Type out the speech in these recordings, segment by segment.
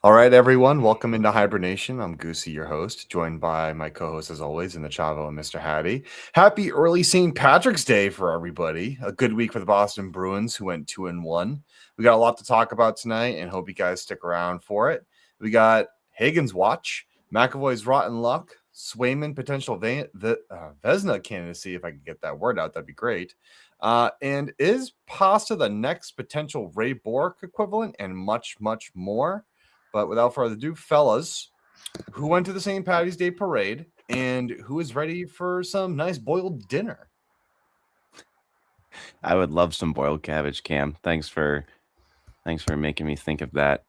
All right, everyone, welcome into HiBruinNation. I'm Goosey, your host, joined by my co-host as always in the Chavo and Mr. Hattie. Happy early St. Patrick's Day for everybody. A good week for the Boston Bruins, who went 2-1. We got a lot to talk about tonight, and hope you guys stick around for it. We got Hagens watch, McAvoy's rotten luck, Swayman potential Vezina candidacy. If I could get that word out, that'd be great. And is Pasta the next potential Ray Bourque equivalent, and much, much more. But without further ado, fellas, who went to the St. Patty's Day parade and who is ready for some nice boiled dinner? I would love some boiled cabbage, Cam. Thanks for making me think of that.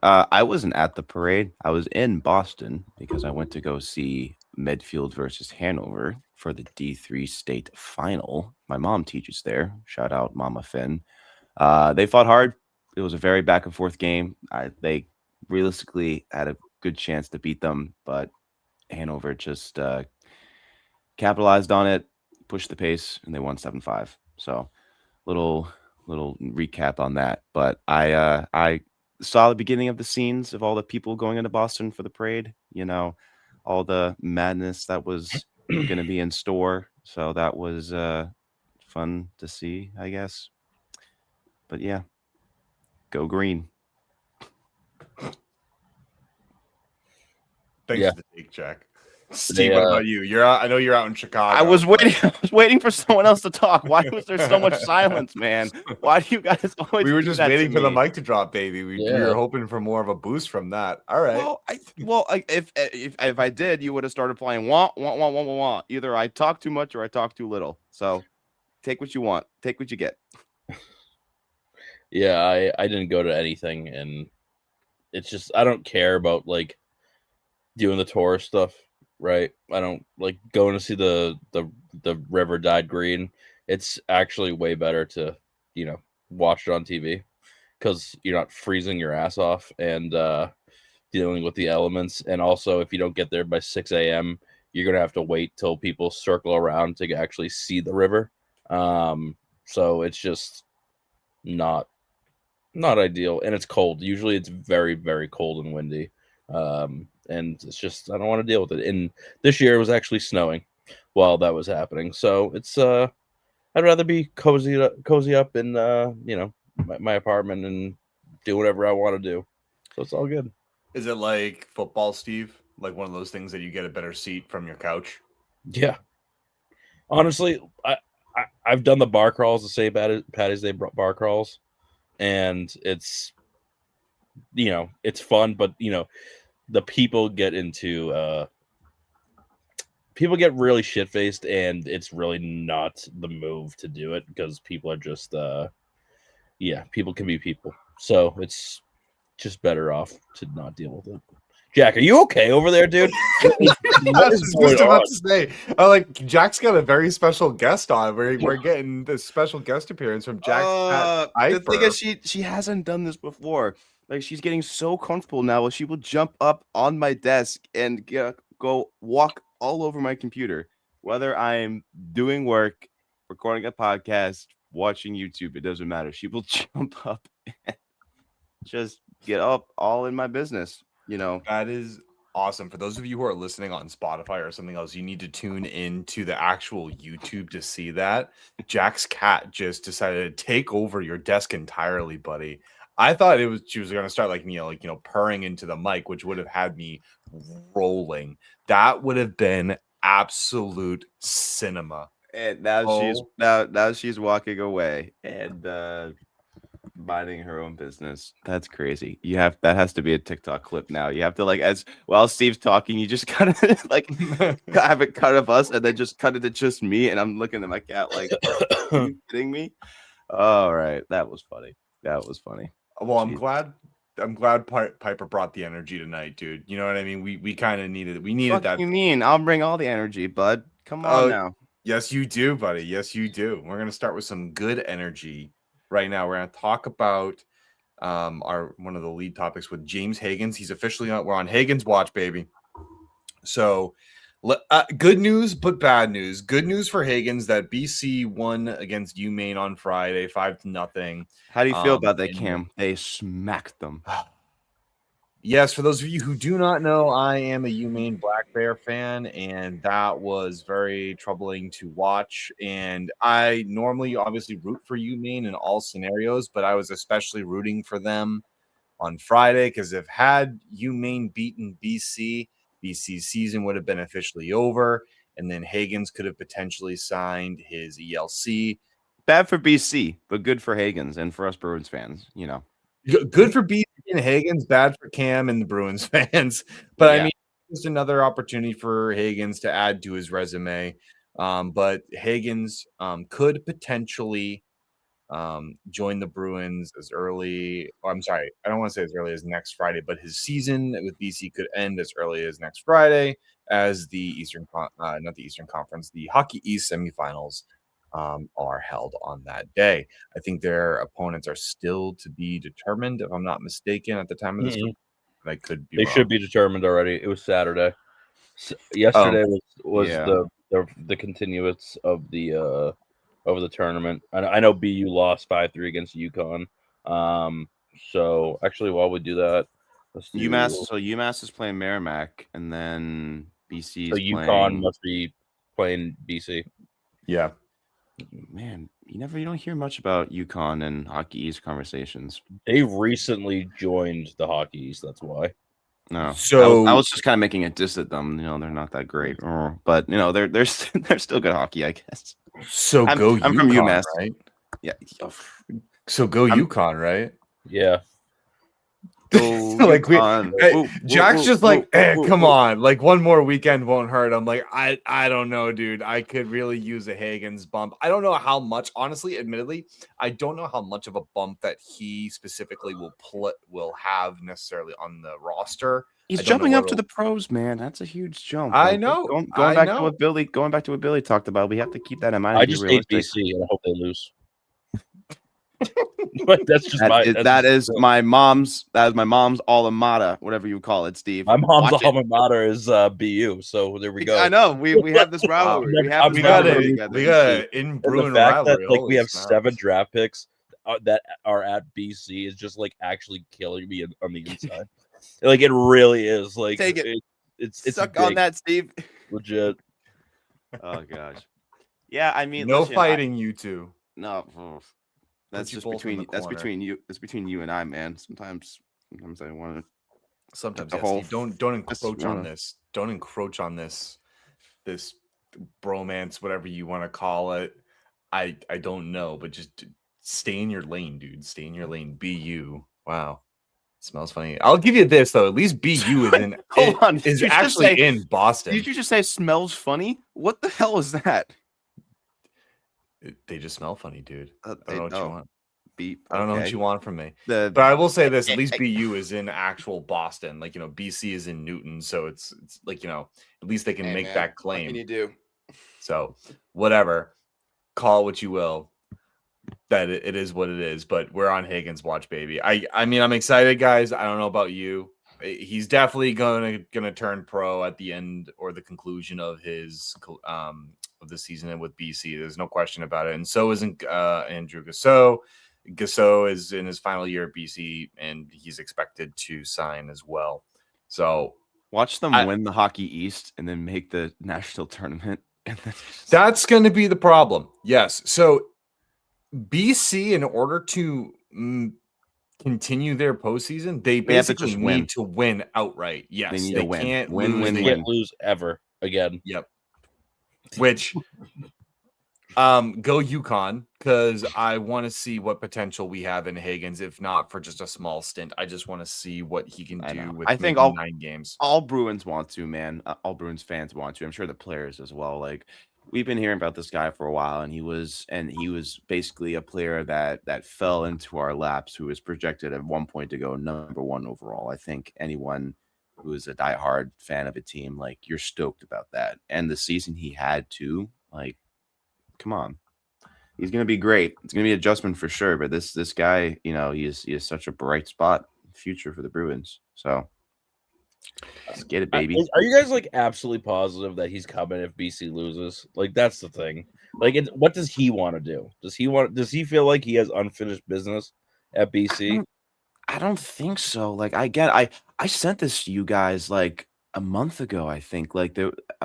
I wasn't at the parade. I was in Boston because I went to go see Medfield versus Hanover for the D3 state final. My mom teaches there. Shout out Mama Finn. They fought hard. It was a very back and forth game. They realistically had a good chance to beat them, but Hanover just capitalized on it, pushed the pace, and they won 7-5. So little recap on that. But I saw the beginning of the scenes of all the people going into Boston for the parade, all the madness that was going to be in store. So that was fun to see, I guess. But yeah, go green. Thanks for the take, Jack. Steve, what about you? You're out. I know you're out in Chicago. I was waiting for someone else to talk. Why was there so much silence, man? Why do you guys always? We were just waiting for the mic to drop, baby. We were hoping for more of a boost from that. All right. Well, if I did, you would have started playing wah wah wah wah wah wah. Either I talk too much or I talk too little. So take what you want. Take what you get. Yeah, I didn't go to anything, and it's just I don't care about like doing the tourist stuff. Right, I don't like going to see the river dyed green. It's actually way better to watch it on TV because you're not freezing your ass off and dealing with the elements. And also, if you don't get there by 6 a.m., you're gonna have to wait till people circle around to actually see the river. So it's just not ideal, and it's cold. Usually, it's very, very cold and windy. And it's just I don't want to deal with it. And this year it was actually snowing while that was happening, so it's I'd rather be cozy up in my apartment and do whatever I want to do. So it's all good. Is it like football, Steve? Like one of those things that you get a better seat from your couch? Yeah. Honestly, I've done the bar crawls, the St. Patty's Day bar crawls, and it's it's fun, but the people get really shit faced, and it's really not the move to do it because people are just people can be people, so it's just better off to not deal with it. Jack, are you okay over there, dude? I was just about to say, Jack's got a very special guest on. We're getting this special guest appearance from Jack. The thing is, she hasn't done this before. Like, she's getting so comfortable now. She will jump up on my desk and go walk all over my computer, whether I'm doing work, recording a podcast, watching YouTube. It doesn't matter. She will jump up and just get up all in my business. That is awesome. For those of you who are listening on Spotify or something else, you need to tune into the actual YouTube to see that. Jack's cat just decided to take over your desk entirely, buddy. I thought she was going to start purring into the mic, which would have had me rolling. That would have been absolute cinema. And now she's walking away and minding her own business. That's crazy. That has to be a TikTok clip now. You have to as while Steve's talking, you just kind of have it cut of us and then just cut it to just me, and I'm looking at my cat like, are you kidding me? All right, that was funny. Well, I'm glad Piper brought the energy tonight, dude. You know what I mean? We kind of needed it. We needed that. What do you mean? I'll bring all the energy, bud. Come on now. Yes, you do, buddy. Yes, you do. We're going to start with some good energy right now. We're going to talk about one of the lead topics with James Hagens. He's officially on. We're on Hagens watch, baby. So good news, but bad news. Good news for Hagens that BC won against UMaine on Friday, 5-0. How do you feel about that, Cam? They smacked them. Yes, for those of you who do not know, I am a UMaine Black Bear fan, and that was very troubling to watch. And I normally obviously root for UMaine in all scenarios, but I was especially rooting for them on Friday because if had UMaine beaten BC, BC's season would have been officially over, and then Hagens could have potentially signed his ELC. Bad for BC, but good for Hagens and for us Bruins fans, you know. Good for BC and Hagens, bad for Cam and the Bruins fans. But I mean, just another opportunity for Hagens to add to his resume. But Hagens could potentially join the Bruins as early. Oh, I'm sorry, I don't want to say as early as next Friday, but his season with BC could end as early as next Friday, as the not the Eastern Conference, the Hockey East semifinals are held on that day. I think their opponents are still to be determined, if I'm not mistaken, at the time of this. I could be. They should be determined already. It was Saturday. Yesterday was the continuance of the tournament. I know BU lost 5-3 against UConn. So actually, while we do that, let's do UMass is playing Merrimack, and then BC is UConn playing. must be playing BC. Yeah. Man, you don't hear much about UConn and Hockey East conversations. They recently joined the Hockey East. That's why. No, so I was just kind of making a diss at them. You know, they're not that great, but you know, they're still good hockey, I guess. So I'm UConn, from UMass, right? Yeah. So go UConn, right? Yeah. Like Jack's just like, come on, like one more weekend won't hurt. I'm like, I don't know, dude. I could really use a Hagens bump. I don't know how much, honestly, admittedly, I don't know how much of a bump that he specifically will have necessarily on the roster. He's jumping up to the pros, man. That's a huge jump. I know. Going back to what Billy talked about, we have to keep that in mind. I just hate BC and I hope they lose. That's just that is my mom's alma mater, whatever you call it, Steve. My mom's alma mater is BU, so there we go. I know we have this rivalry. we got it in Bruin the fact rivalry. That, we have 7 draft picks that are at BC is just like actually killing me on the inside. Like it really is. Like take it. It's suck on that, Steve. Legit. Oh gosh. Yeah, I mean, no fighting, you two. No. That's just between you. That's between you and I, man. Sometimes I want to. Sometimes yes, don't encroach on this. Don't encroach on this bromance, whatever you want to call it. I don't know, but just stay in your lane, dude. Stay in your lane. Be you. Wow, smells funny. I'll give you this though. At least BU is actually in Boston. Did you just say smells funny? What the hell is that? They just smell funny, dude. I don't know what you want. Beep. I don't know what you want from me. But I will say this: at least BU is in actual Boston. Like BC is in Newton, so it's like at least they can make that claim. What can you do? So whatever, call what you will. That it is what it is. But we're on Hagens watch, baby. I mean, I'm excited, guys. I don't know about you. He's definitely gonna turn pro at the end or the conclusion of his of the season with BC. There's no question about it. And so isn't Andrew Gausseau. Gausseau is in his final year at BC, and he's expected to sign as well. So watch them win the Hockey East and then make the national tournament. That's going to be the problem. Yes. So BC, in order to continue their postseason, they basically need to win outright. Yes, they need to win. Can't can't lose ever again. Yep. Which go UConn, because I want to see what potential we have in Hagens, if not for just a small stint. I just want to see what he can do with I think 9 games. All Bruins want to, man. All Bruins fans want to. I'm sure the players as well. Like, we've been hearing about this guy for a while, and he was basically a player that fell into our laps, who was projected at one point to go number 1 overall. I think anyone who is a diehard fan of a team, like, you're stoked about that. And the season he had too, like, come on, he's gonna be great. It's gonna be an adjustment for sure. But this guy, he is such a bright spot future for the Bruins. So let's get it, baby. Are you guys like absolutely positive that he's coming if BC loses? Like, that's the thing. Like, what does he want to do? Does he feel like he has unfinished business at BC? I don't think so. Like I sent this to you guys like a month ago, I think. Like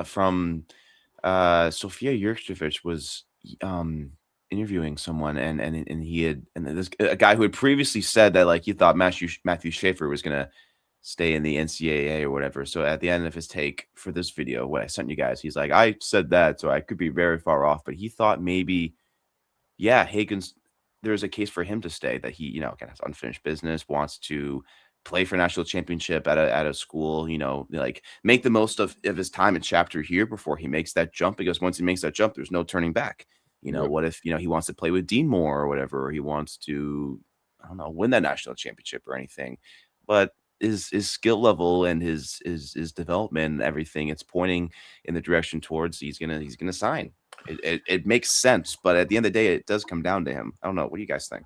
from Sofia Jurkovic was um interviewing someone and he had and this a guy who had previously said that like he thought Matthew Schaefer was gonna stay in the NCAA or whatever. So at the end of his take for this video, what I sent you guys, he's like, I said that, so I could be very far off, but he thought maybe, yeah, Hagens, there's a case for him to stay, that he, kind of has unfinished business, wants to play for national championship at a school, like make the most of his time at chapter here before he makes that jump, because once he makes that jump, there's no turning back. Yep. What if, he wants to play with Dean Moore or whatever, or he wants to, I don't know, win that national championship or anything. But his skill level and his development and everything, it's pointing in the direction towards he's gonna sign. It makes sense, but at the end of the day, it does come down to him. I don't know. What do you guys think?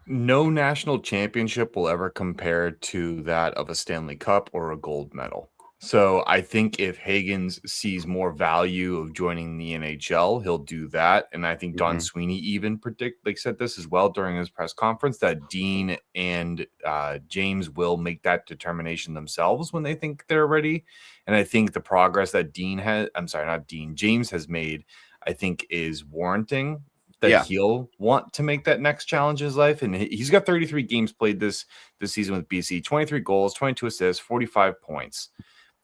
No national championship will ever compare to that of a Stanley Cup or a gold medal. So I think if Hagens sees more value of joining the NHL, he'll do that. And I think Don Sweeney even said this as well during his press conference, that Dean and James will make that determination themselves when they think they're ready. And I think the progress that James has made, I think, is warranting that he'll want to make that next challenge in his life. And he's got 33 games played this season with BC, 23 goals, 22 assists, 45 points,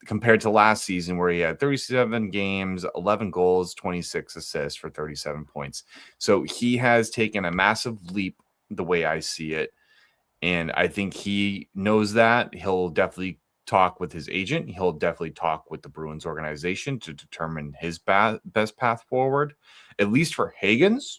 compared to last season where he had 37 games, 11 goals, 26 assists for 37 points. So he has taken a massive leap the way I see it. And I think he knows that. He'll definitely talk with his agent. He'll definitely talk with the Bruins organization to determine his best path forward, at least for Hagens.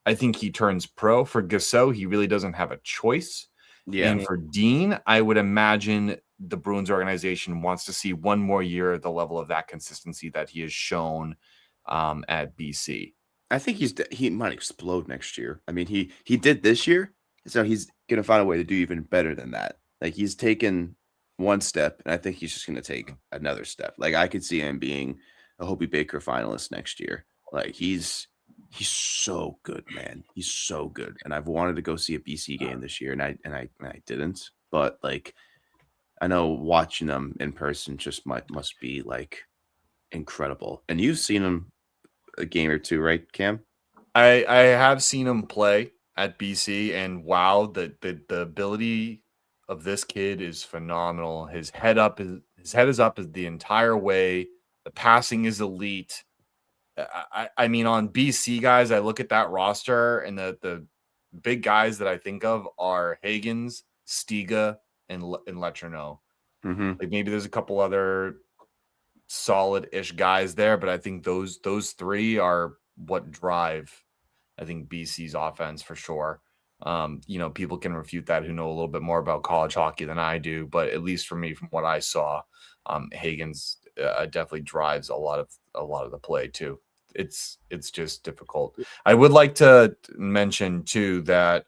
I think he turns pro. For Gasso, he really doesn't have a choice. Yeah. And for Dean, I would imagine the Bruins organization wants to see one more year at the level of that consistency that he has shown at BC. I think he might explode next year. I mean, he did this year, so he's gonna find a way to do even better than that. Like, he's taken one step, and I think he's just gonna take another step. Like, I could see him being a Hobey Baker finalist next year. Like, he's so good, man. He's so good. And I've wanted to go see a BC game this year, and I didn't. But like, I know watching them in person just must be like incredible. And you've seen him a game or two, right, Cam? I have seen him play at BC, and wow, the ability of this kid is phenomenal. His head is up the entire way. The passing is elite. I mean, on BC guys, I look at that roster, and the big guys that I think of are Hagens, Stiga, and Letourneau. Like, maybe there's a couple other solid-ish guys there, but I think those three are what drive, I think, BC's offense for sure. People can refute that who know a little bit more about college hockey than I do, but at least for me, from what I saw, Hagens definitely drives a lot of the play too. It's just difficult. I would like to mention too that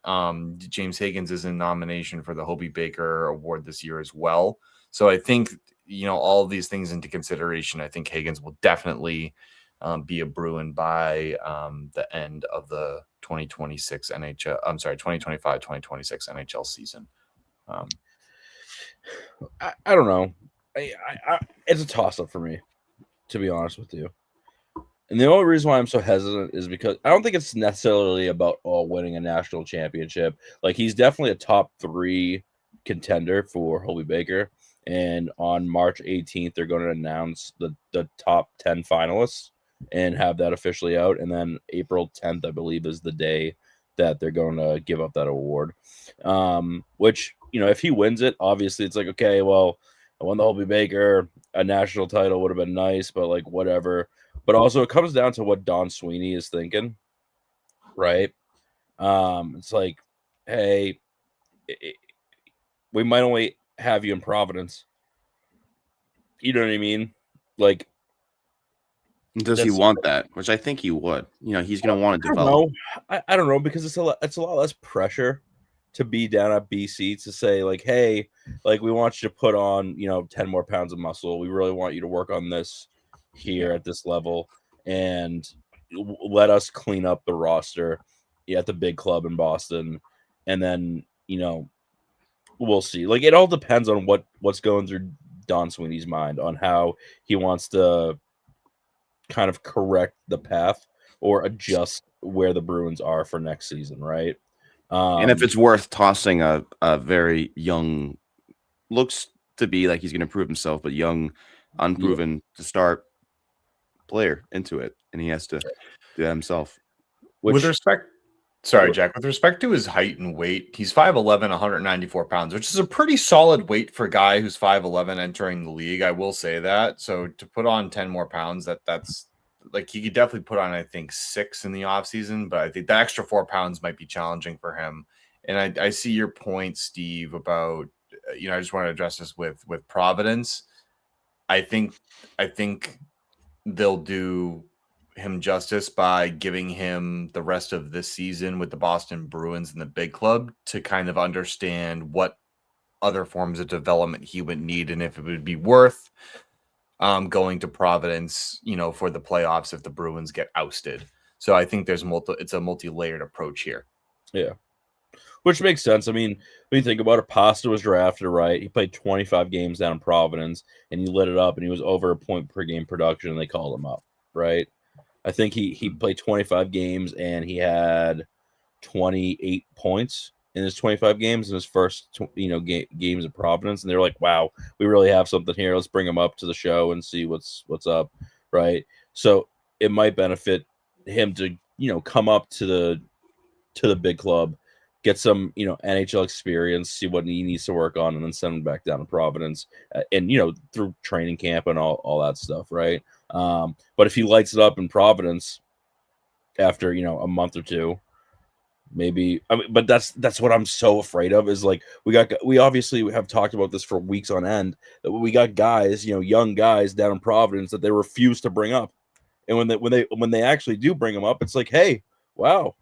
James Hagens is in nomination for the Hobey Baker Award this year as well. So I think, all of these things into consideration, I think Hagens will definitely be a Bruin by the end of the 2026 NHL. I'm sorry, 2025-2026 NHL season. I don't know. It's a toss-up for me, to be honest with you. And the only reason why I'm so hesitant is because I don't think it's necessarily about winning a national championship. Like, he's definitely a top 3 contender for Hobey Baker. And on March 18th, they're going to announce the top 10 finalists and have that officially out. And then April 10th, I believe, is the day that they're going to give up that award. Which, if he wins it, obviously it's like, okay, well, I won the Hobey Baker. A national title would have been nice, but like, whatever. But also, it comes down to what Don Sweeney is thinking, right? It's like, hey, we might only have you in Providence. You know what I mean? Like, does he want that? Which I think he would. He's going to want to develop. I don't know, because it's a lot less pressure to be down at BC to say, like, hey, like, we want you to put on 10 more pounds of muscle. We really want you to work on this here at this level, and let us clean up the roster at the big club in Boston. And then we'll see. Like, it all depends on what's going through Don Sweeney's mind on how he wants to kind of correct the path or adjust where the Bruins are for next season, right? And if it's worth tossing a very young, looks to be like he's going to prove himself, but young, unproven to start player into it, and he has to do that himself. With respect, sorry, Jack, with respect to his height and weight, he's 5'11", 194 pounds, which is a pretty solid weight for a guy who's 5'11" entering the league. I will say that. So to put on 10 more pounds, that's like he could definitely put on, I think, 6 in the offseason, but I think the extra 4 pounds might be challenging for him. And I see your point, Steve, about, I just want to address this with Providence. I think they'll do him justice by giving him the rest of this season with the Boston Bruins and the big club to kind of understand what other forms of development he would need and if it would be worth going to Providence, for the playoffs if the Bruins get ousted. So I think it's a multi-layered approach here. Yeah. Which makes sense. I mean, when you think about it, Pasta was drafted, right? He played 25 games down in Providence, and he lit it up, and he was over a point per game production, and they called him up, right? I think he played 25 games, and he had 28 points in his 25 games in his first, games of Providence, and they're like, "Wow, we really have something here. Let's bring him up to the show and see what's up," right? So it might benefit him to, come up to the big club, get some, NHL experience, see what he needs to work on, and then send him back down to Providence, and through training camp and all that stuff, right? But if he lights it up in Providence after a month or two, maybe. But that's what I'm so afraid of is like we obviously have talked about this for weeks on end that we got guys, young guys down in Providence that they refuse to bring up, and when they actually do bring them up, it's like, hey, wow,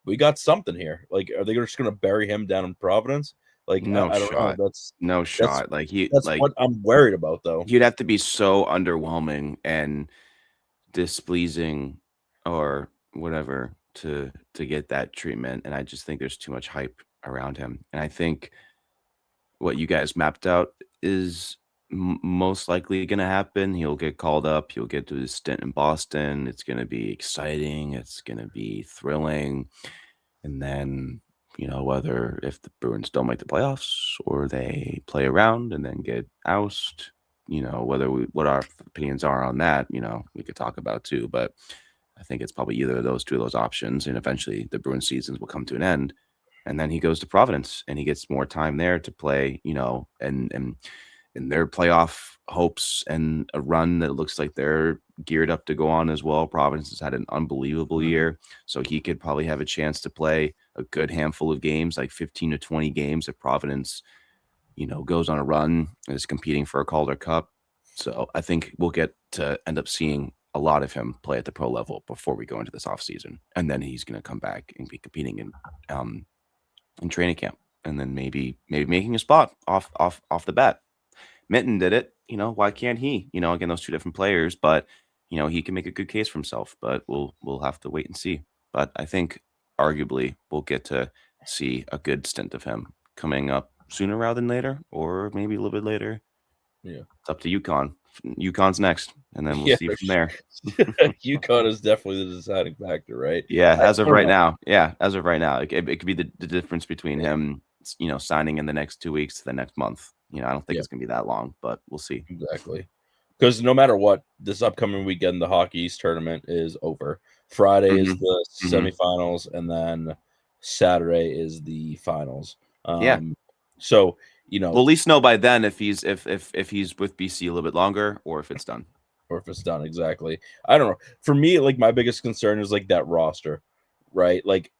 we got something here. Like, are they just going to bury him down in Providence? Like, No I don't shot. know. No shot. That's what I'm worried about, though. He'd have to be so underwhelming and displeasing or whatever to get that treatment. And I just think there's too much hype around him. And I think what you guys mapped out is most likely going to happen. He'll get called up. He'll get to his stint in Boston. It's going to be exciting. It's going to be thrilling. And then, whether if the Bruins don't make the playoffs or they play around and then get ousted, what our opinions are on that, we could talk about too. But I think it's probably either of those two of those options. And eventually the Bruins seasons will come to an end. And then he goes to Providence and he gets more time there to play, and their playoff hopes and a run that looks like they're geared up to go on as well. Providence has had an unbelievable year, so he could probably have a chance to play a good handful of games, like 15 to 20 games if Providence, goes on a run and is competing for a Calder Cup. So I think we'll get to end up seeing a lot of him play at the pro level before we go into this offseason. And then he's going to come back and be competing in training camp, and then maybe making a spot off the bat. Minton did it, why can't he? Again, those two different players, but he can make a good case for himself, but we'll have to wait and see. But I think arguably we'll get to see a good stint of him coming up sooner rather than later, or maybe a little bit later. Yeah. It's up to UConn. UConn's next, and then we'll see from there. UConn is definitely the deciding factor, right? Yeah, as of right now. It could be the difference between him, signing in the next 2 weeks to the next month. I don't think it's going to be that long, but we'll see. Exactly. Because no matter what, this upcoming weekend, the Hockey East tournament is over. Friday is the semifinals, and then Saturday is the finals. So, we'll at least know by then if he's with BC a little bit longer or if it's done. Exactly. I don't know. For me, like, my biggest concern is like that roster, right? Like,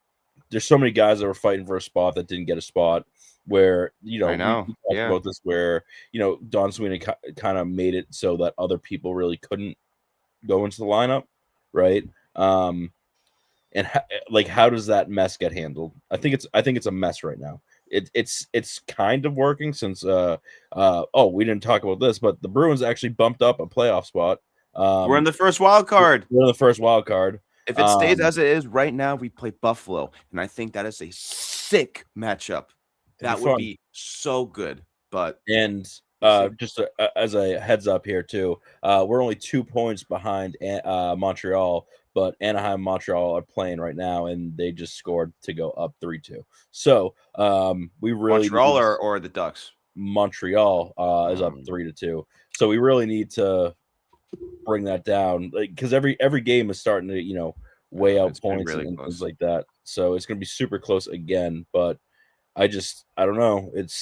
there's so many guys that were fighting for a spot that didn't get a spot. Where I know we talked about this, where Don Sweeney kind of made it so that other people really couldn't go into the lineup, right? And how does that mess get handled? I think it's a mess right now. It's kind of working since we didn't talk about this, but the Bruins actually bumped up a playoff spot. We're in the first wild card. If it stays as it is right now, we play Buffalo, and I think that is a sick matchup. That would be so good. But and we'll see. just as a heads up here too, we're only 2 points behind Montreal, but Anaheim and Montreal are playing right now, and they just scored to go up 3-2. So we really Montreal or the Ducks. Montreal is up 3-2. So we really need to bring that down, because every game is starting to weigh out points really and close. things like that. So it's going to be super close again. But I don't know. It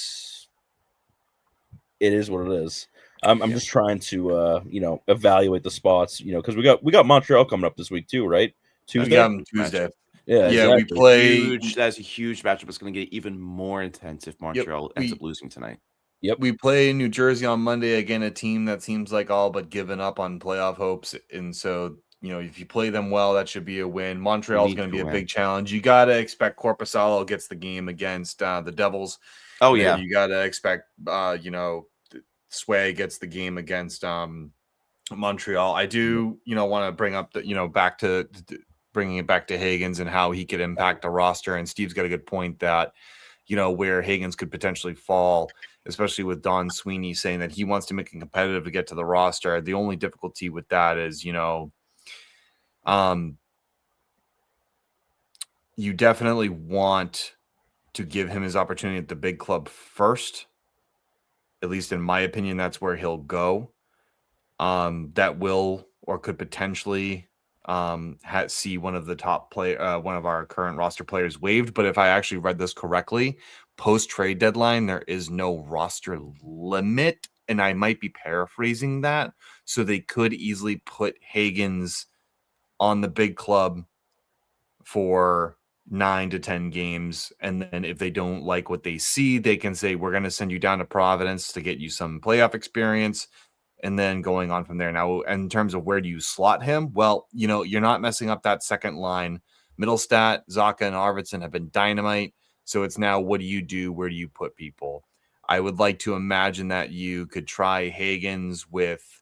is what it is. I'm just trying to evaluate the spots, because we got Montreal coming up this week too, right? Tuesday. Yeah, Tuesday. Yeah, Yeah, exactly. we play. That's a huge matchup. It's going to get even more intense if Montreal ends up losing tonight. Yep. We play New Jersey on Monday, again, a team that seems like all but given up on playoff hopes. And so, if you play them well, that should be a win. Montreal is going to be a big challenge. You got to expect Korpisalo gets the game against the Devils. Oh, yeah. You got to expect, Sway gets the game against Montreal. I do, want to bring up back to bringing it back to Hagens and how he could impact the roster. And Steve's got a good point that, where Hagens could potentially fall, especially with Don Sweeney saying that he wants to make it competitive to get to the roster. The only difficulty with that is, you definitely want to give him his opportunity at the big club first. At least in my opinion, that's where he'll go. That will or could potentially see one of the top one of our current roster players waived. But if I actually read this correctly, post trade deadline, there is no roster limit, and I might be paraphrasing that. So they could easily put Hagens on the big club for 9 to 10 games, and then if they don't like what they see, they can say, we're going to send you down to Providence to get you some playoff experience, and then going on from there. Now, in terms of where do you slot him, well, you're not messing up that second line. Middlestat, Zaka, and Arvidsson have been dynamite, so it's now, what do you do? Where do you put people? I would like to imagine that you could try Hagens with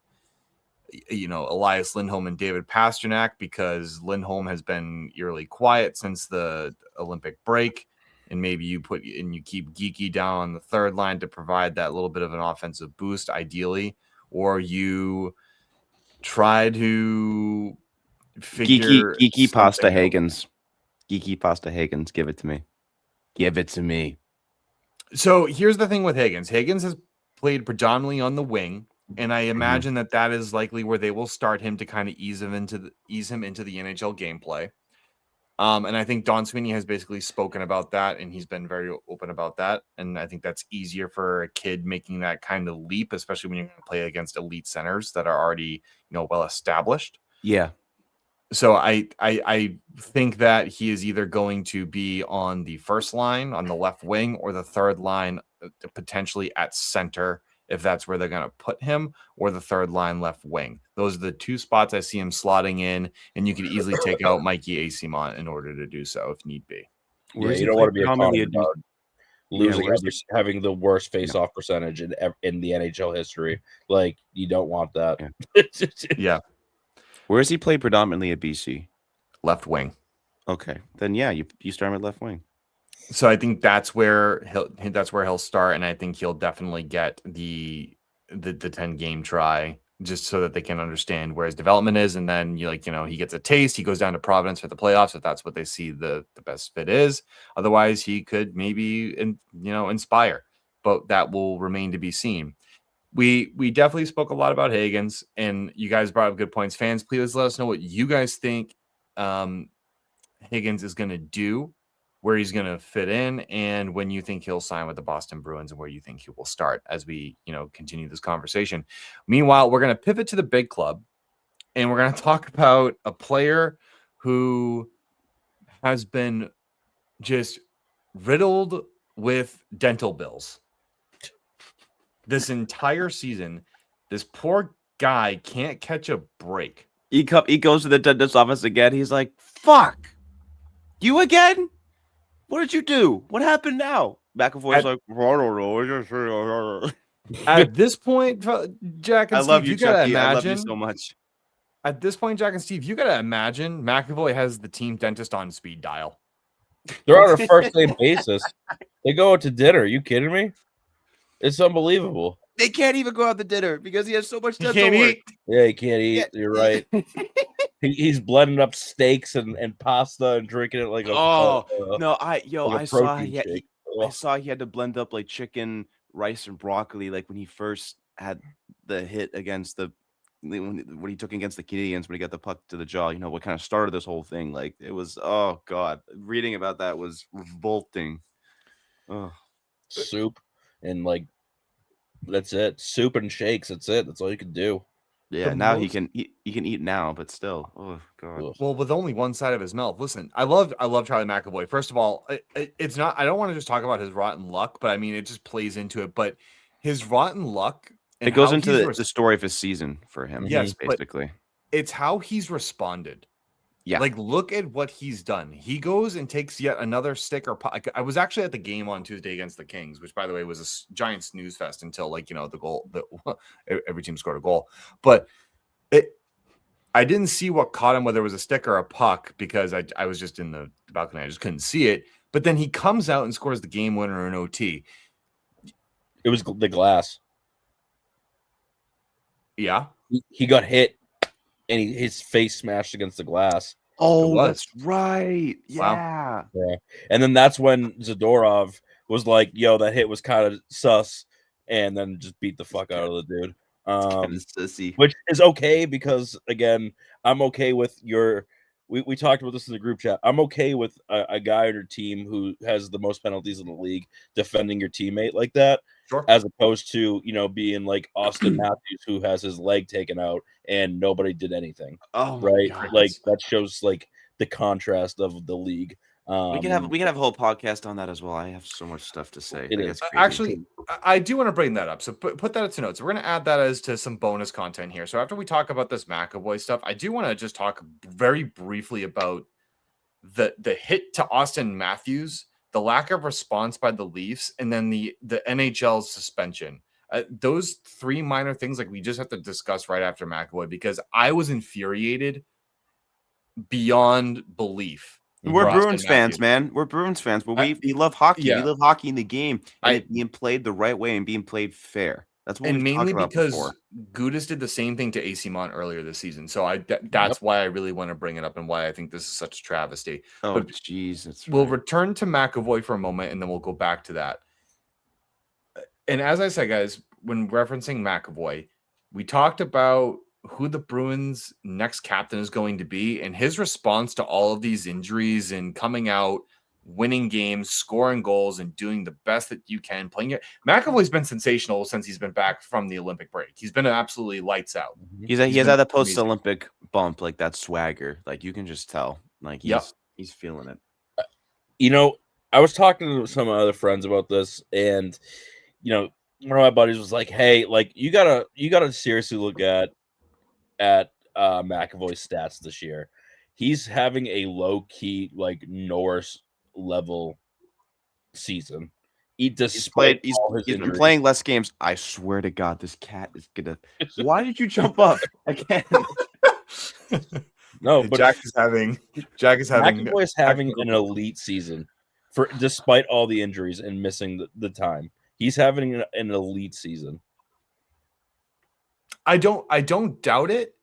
Elias Lindholm and David Pastrnak, because Lindholm has been eerily quiet since the Olympic break. And maybe you keep Geeky down on the third line to provide that little bit of an offensive boost, ideally. Or you try to figure Geeky Pasta Hagens. Geeky Pasta Hagens. Give it to me. Give it to me. So here's the thing with Hagens. Hagens has played predominantly on the wing. And I imagine that is likely where they will start him to kind of ease him into the NHL gameplay. And I think Don Sweeney has basically spoken about that, and he's been very open about that. And I think that's easier for a kid making that kind of leap, especially when you're going to play against elite centers that are already, well established. Yeah. So I think that he is either going to be on the first line on the left wing, or the third line potentially at center, if that's where they're going to put him, or the third line left wing. Those are the two spots I see him slotting in, and you could easily take out Mikey Asimont in order to do so if need be. Yeah, you don't want to be a Connor Bedard, losing having the worst face-off percentage in the NHL history. Like, you don't want that. Yeah. Where has he played predominantly at BC? Left wing. Okay, then yeah, you start him at left wing. So I think that's where he'll start, and I think he'll definitely get the 10 game try, just so that they can understand where his development is. And then he gets a taste, he goes down to Providence for the playoffs if that's what they see the best fit is. Otherwise, he could maybe inspire, but that will remain to be seen. We definitely spoke a lot about Hagens, and you guys brought up good points. Fans, please let us know what you guys think Hagens is going to do, where he's going to fit in, and when you think he'll sign with the Boston Bruins, and where you think he will start as we, continue this conversation. Meanwhile, we're going to pivot to the big club, and we're going to talk about a player who has been just riddled with dental bills this entire season. This poor guy can't catch a break. He goes to the dentist's office again. He's like, fuck, you again? What did you do? What happened now? McAvoy's like, I don't know. At this point, Jack and I Steve, love you, gotta Chucky. imagine, I love you so much. At this point, Jack and Steve, you gotta imagine McAvoy has the team dentist on speed dial. They're on a first name basis. They go out to dinner. Are you kidding me? It's unbelievable. They can't even go out to dinner because he has so much You dental can't work. eat. Yeah, he can't eat. Yeah. You're right. He's blending up steaks and pasta and drinking it like a No, I saw protein shake. I saw he had to blend up like chicken, rice, and broccoli like when he first had the hit against when he took against the Canadians when he got the puck to the jaw. You know what kind of started this whole thing? Like it was, oh god, reading about that was revolting. Oh. Soup and like that's it. Soup and shakes. That's it. That's all you can do. Yeah, The now most- he can eat now, but still, oh god. Ugh. Well, with only one side of his mouth. Listen, I love Charlie McAvoy. First of all, it's not. I don't want to just talk about his rotten luck, but I mean it just plays into it. But his rotten luck, and It goes how into he's the story of his season for him. Yes, but- basically. it's how he's responded. Yeah. Like, look at what he's done. He goes and takes yet another stick or puck. I was actually at the game on Tuesday against the Kings, which, by the way, was a giant snooze fest until, like, you know, the goal. Every team scored a goal. But I didn't see what caught him, whether it was a stick or a puck, because I was just in the balcony. I just couldn't see it. But then he comes out and scores the game winner in OT. It was the glass. Yeah. He got hit and his face smashed against the glass. Oh, was. that's right. Wow. Yeah. Yeah. And then that's when Zadorov was like, yo, that hit was kind of sus, and then just beat the fuck out of the dude. Kind of sissy. Which is okay because, again, I'm okay with your we talked about this in the group chat. I'm okay with a guy on your team who has the most penalties in the league defending your teammate like that, Sure. as opposed to, you know, being like Austin Matthews who has his leg taken out and nobody did anything. Oh my Right? God. Like that shows like the contrast of the league. We can have a whole podcast on that as well. I have so much stuff to say. It Like, is. it's crazy. Actually, I do want to bring that up. So put that into notes. We're going to add that as to some bonus content here. So after we talk about this McAvoy stuff, I do want to just talk very briefly about the hit to Austin Matthews, the lack of response by the Leafs, and then the NHL's suspension. Those three minor things, like we just have to discuss right after McAvoy, because I was infuriated beyond belief. We're for Austin Bruins fans, Matthews. man. We're Bruins fans, but we love hockey. yeah. We love hockey in the game and I- it being played the right way and being played fair. That's what And we've mainly talked about because before. Gudas did the same thing to AC Mont earlier this season. So that's why I really want to bring it up and why I think this is such a travesty. Oh, but jeez. That's We'll right. return to McAvoy for a moment and then we'll go back to that. And as I said, guys, when referencing McAvoy, we talked about who the Bruins' next captain is going to be and his response to all of these injuries and coming out, winning games, scoring goals, and doing the best that you can playing it. McAvoy's been sensational since he's been back from the Olympic break. He's been absolutely lights out. He has been that amazing. post-Olympic bump, like that swagger. Like you can just tell. Like he's feeling it. You know, I was talking to some of my other friends about this, and you know, one of my buddies was like, "Hey, like you gotta seriously look at McAvoy's stats this year. He's having a low key like Norris level season. He's been playing less games. I swear to God, this cat is gonna. Why did you jump up again? No, but Jack is having McAvoy is having an elite season for despite all the injuries and missing the time. He's having an elite season. I don't doubt it.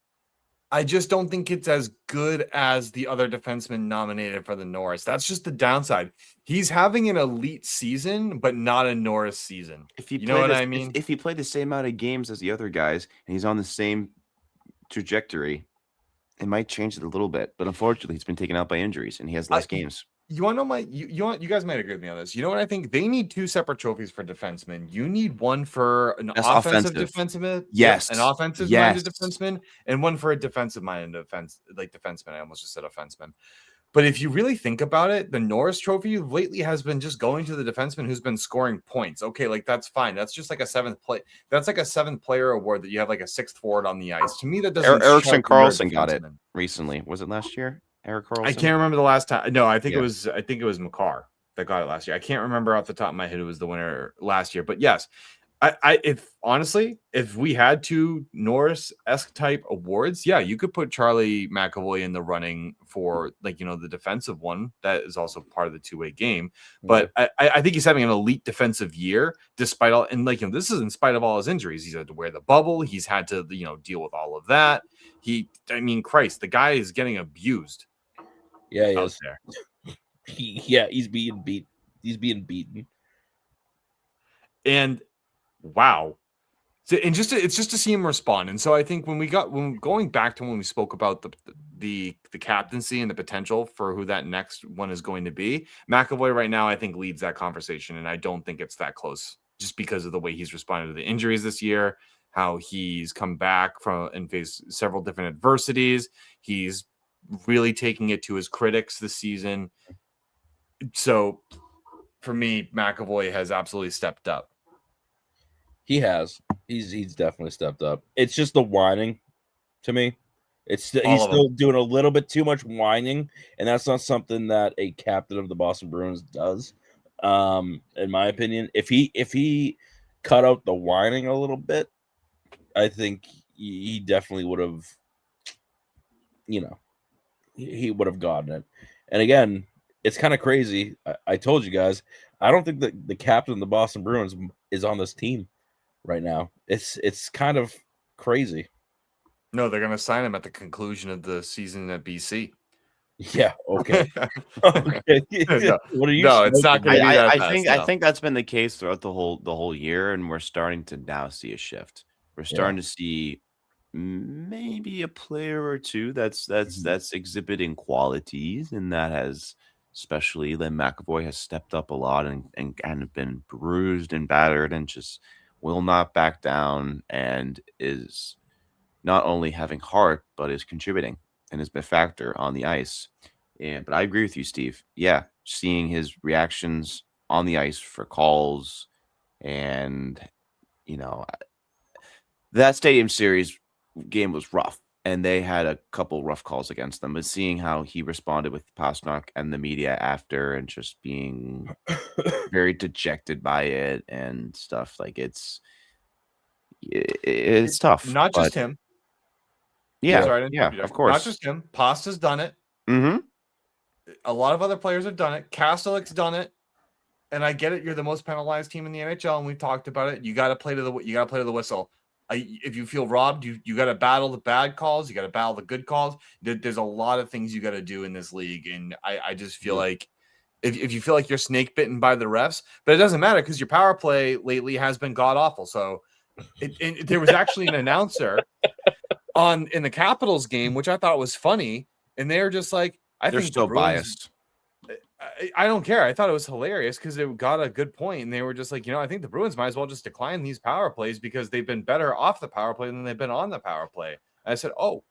I just don't think it's as good as the other defenseman nominated for the Norris. That's just the downside. He's having an elite season, but not a Norris season. If you know what I mean? If he played the same amount of games as the other guys and he's on the same trajectory, it might change it a little bit. But unfortunately, he's been taken out by injuries and he has less games. You want to know you guys might agree with me on this. You know what I think? They need two separate trophies for defensemen. You need one for an offensive defenseman, yes, an offensive minded defenseman, and one for a defensive minded defenseman. I almost just said offenseman. But if you really think about it, the Norris Trophy lately has been just going to the defenseman who's been scoring points. Okay, like that's fine. That's just like a seventh play. That's like a seventh player award that you have like a sixth forward on the ice. To me, that doesn't. Eriksson Karlsson got it recently. Was it last year? Eric Karlsson? I can't remember the last time. No, I think it was Makar that got it last year. I can't remember off the top of my head who was the winner last year. But yes, if we had two Norris-esque type awards, yeah, you could put Charlie McAvoy in the running for the defensive one. That is also part of the two-way game. But I think he's having an elite defensive year despite all, and this is in spite of all his injuries. He's had to wear the bubble. He's had to deal with all of that. Christ, the guy is getting abused. Yeah, he out is. there. He's being beat. He's being beaten. And wow. So, and it's just to see him respond. And so I think when going back to when we spoke about the captaincy and the potential for who that next one is going to be, McAvoy right now I think leads that conversation, and I don't think it's that close just because of the way he's responded to the injuries this year, how he's come back from and faced several different adversities. He's really taking it to his critics this season. So for me, McAvoy has absolutely stepped up. He has. He's definitely stepped up. It's just the whining to me. He's still doing a little bit too much whining, and that's not something that a captain of the Boston Bruins does. In my opinion, if he cut out the whining a little bit, I think he definitely would have, he would have gotten it. And again, it's kind of crazy. I told you guys, I don't think that the captain of the Boston Bruins is on this team right now. It's kind of crazy. No, they're going to sign him at the conclusion of the season at BC. Yeah. Okay. Okay. No, what are you? No, it's not going to be that fast. I think that's been the case throughout the whole year, and we're starting to now see a shift. We're starting to see maybe a player or two that's exhibiting qualities, and that has, especially Len McAvoy, has stepped up a lot and kind of been bruised and battered and just will not back down, and is not only having heart but is contributing and has been a factor on the ice. But I agree with you, Steve. Yeah, seeing his reactions on the ice for calls, and that Stadium Series game was rough, and they had a couple rough calls against them. But seeing how he responded with Pastrnak and the media after, and just being very dejected by it and stuff, it's tough. Not just him. Yeah, of course. Not just him. Pasta's done it. Mm-hmm. A lot of other players have done it. Kastelik's done it. And I get it. You're the most penalized team in the NHL, and we've talked about it. You got to play to the whistle. If you feel robbed, you got to battle the bad calls. You got to battle the good calls. There's a lot of things you got to do in this league, and I just feel like if you feel like you're snake bitten by the refs, but it doesn't matter because your power play lately has been god awful. So there was actually an announcer in the Capitals game, which I thought was funny, and they're just like, they're still biased. I don't care. I thought it was hilarious because it got a good point, and they were just like, I think the Bruins might as well just decline these power plays because they've been better off the power play than they've been on the power play. And I said, oh,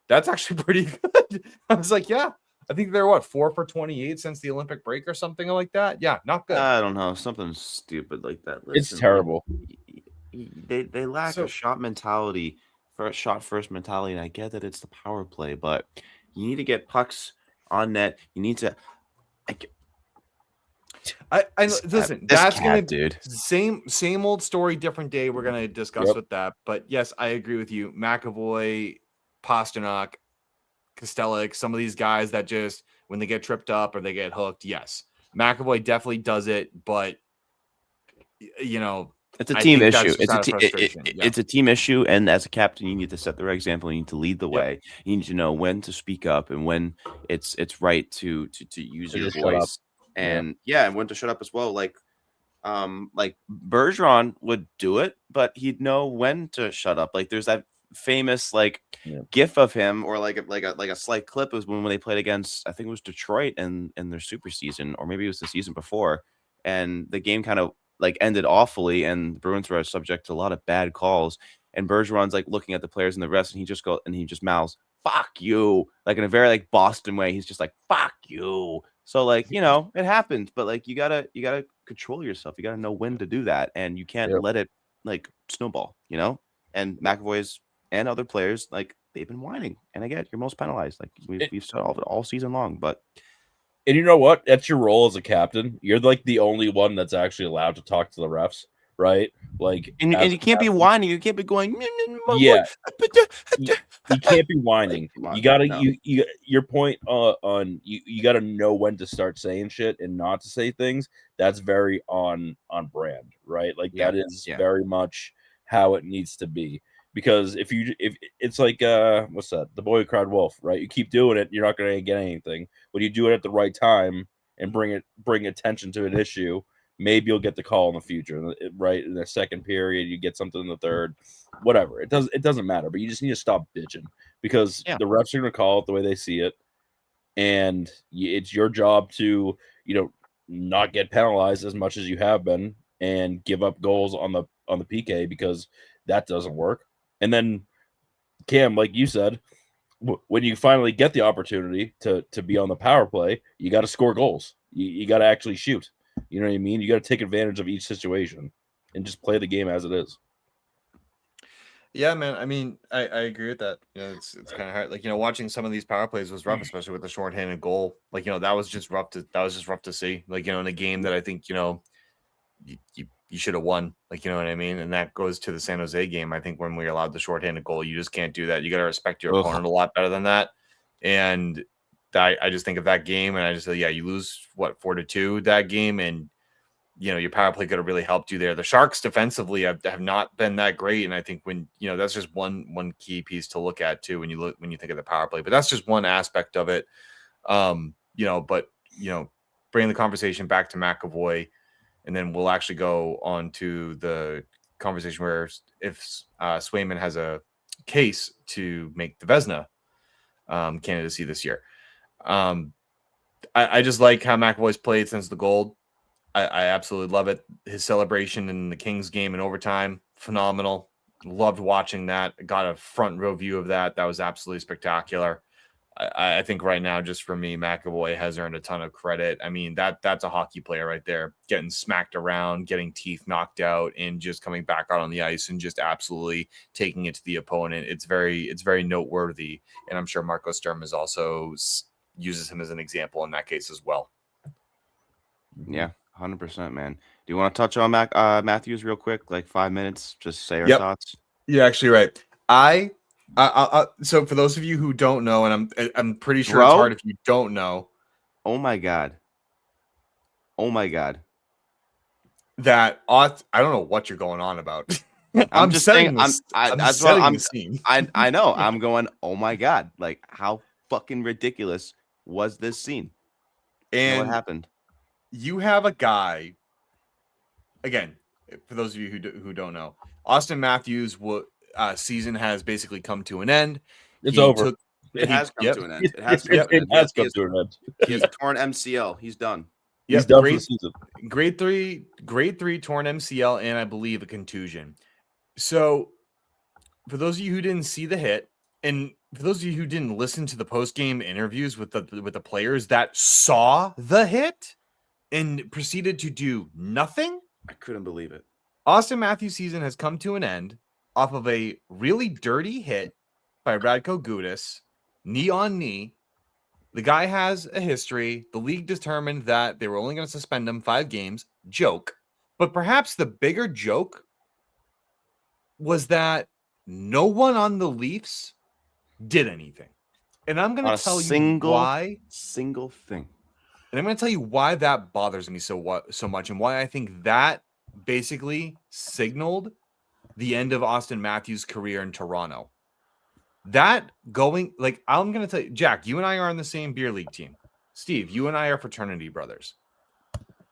that's actually pretty good. I was like, yeah, I think they're 4 for 28 since the Olympic break or something like that. Yeah, not good. I don't know, something stupid like that. Listen, it's terrible. They lack a shot mentality, shot first mentality, and I get that it's the power play, but you need to get pucks on net. You need to. Listen. That's gonna, dude. Same old story, different day. We're gonna discuss with that. But yes, I agree with you. McAvoy, Pastrnak, Kastelik, some of these guys that just when they get tripped up or they get hooked. Yes, McAvoy definitely does it, but it's a team issue. It's a team issue, and as a captain, you need to set the right example. You need to lead the way. You need to know when to speak up and when it's right to use your voice, and when to shut up as well. Like Bergeron would do it, but he'd know when to shut up. Like there's that famous gif of him, or like a slight clip was when they played against, I think it was Detroit in their super season, or maybe it was the season before, and the game kind of ended awfully, and the Bruins were subject to a lot of bad calls, and Bergeron's looking at the players and the refs, and he just mouths "fuck you" in a very Boston way. He's just like "fuck you." So it happens, but you gotta control yourself. You gotta know when to do that, and you can't let it snowball. And McAvoy's and other players they've been whining, and I get you're most penalized. We've said all season long, but. And you know what? That's your role as a captain. You're the only one that's actually allowed to talk to the refs. right? Like, And as you a can't be captain. whining. You can't be going. My Yeah, boy." you can't be whining. Come on, You gotta no. you your point on you gotta know when to start saying shit and not to say things. That's very on brand, right? Like Yeah, that is yeah. very much how it needs to be. Because if it's like what's that? The boy who cried wolf, right? You keep doing it, you're not gonna get anything. When you do it at the right time and bring attention to an issue, maybe you'll get the call in the future, right? In the second period, you get something in the third, whatever. It doesn't matter, but you just need to stop bitching because Yeah. the refs are going to call it the way they see it, and it's your job to not get penalized as much as you have been and give up goals on the PK because that doesn't work. And then Cam, like you said, when you finally get the opportunity to be on the power play, you got to score goals. You got to actually shoot. You know what I mean? You got to take advantage of each situation and just play the game as it is. Yeah, man. I mean, I agree with that. It's kind of hard. Like, watching some of these power plays was rough, especially with the shorthanded goal. Like, that was just rough to see. Like, in a game that I think, you should have won. Like, you know what I mean? And that goes to the San Jose game. I think when we allowed the shorthanded goal, you just can't do that. You got to respect your opponent a lot better than that. And I just think of that game, and I just say, yeah, you lose 4-2 that game, and your power play could have really helped you there. The Sharks defensively have not been that great, and I think when that's just one key piece to look at too when you think of the power play. But that's just one aspect of it. But bringing the conversation back to McAvoy, and then we'll actually go on to the conversation where if Swayman has a case to make the Vezina candidacy this year. I just like how McAvoy's played since the gold. I absolutely love it. His celebration in the Kings game in overtime, phenomenal. Loved watching that. Got a front row view of that. That was absolutely spectacular. I think right now, just for me, McAvoy has earned a ton of credit. I mean, that's a hockey player right there, getting smacked around, getting teeth knocked out, and just coming back out on the ice and just absolutely taking it to the opponent. It's very noteworthy, and I'm sure Marco Sturm is also uses him as an example in that case as well. Yeah, 100%, man. Do you want to touch on Matthews real quick, like 5 minutes? Just say our Yep. thoughts. You're actually right. So for those of you who don't know, and I'm pretty sure it's hard if you don't know. Oh my god. That I don't know what you're going on about. I'm just saying. I'm setting the scene. I know. I'm going. Oh my god! Like how fucking ridiculous was this scene? And what happened? You have a guy. Again, for those of you who don't know, Austin Matthews' season has basically come to an end. It's over. It has come to an end. It has come to an end. He has a torn MCL. He's done. He's done for the season. Grade 3 torn MCL, and I believe a contusion. So, for those of you who didn't see the hit, and for those of you who didn't listen to the post-game interviews with the players that saw the hit and proceeded to do nothing, I couldn't believe it. Austin Matthews' season has come to an end off of a really dirty hit by Radko Gudas, knee on knee. The guy has a history. The league determined that they were only going to suspend him 5 games. Joke. But perhaps the bigger joke was that no one on the Leafs did anything. And I'm going to tell you why. Single thing. And I'm going to tell you why that bothers me so much, and why I think that basically signaled the end of Austin Matthews' career in Toronto. That going, like, I'm going to tell you, Jack, you and I are on the same beer league team. Steve, you and I are fraternity brothers.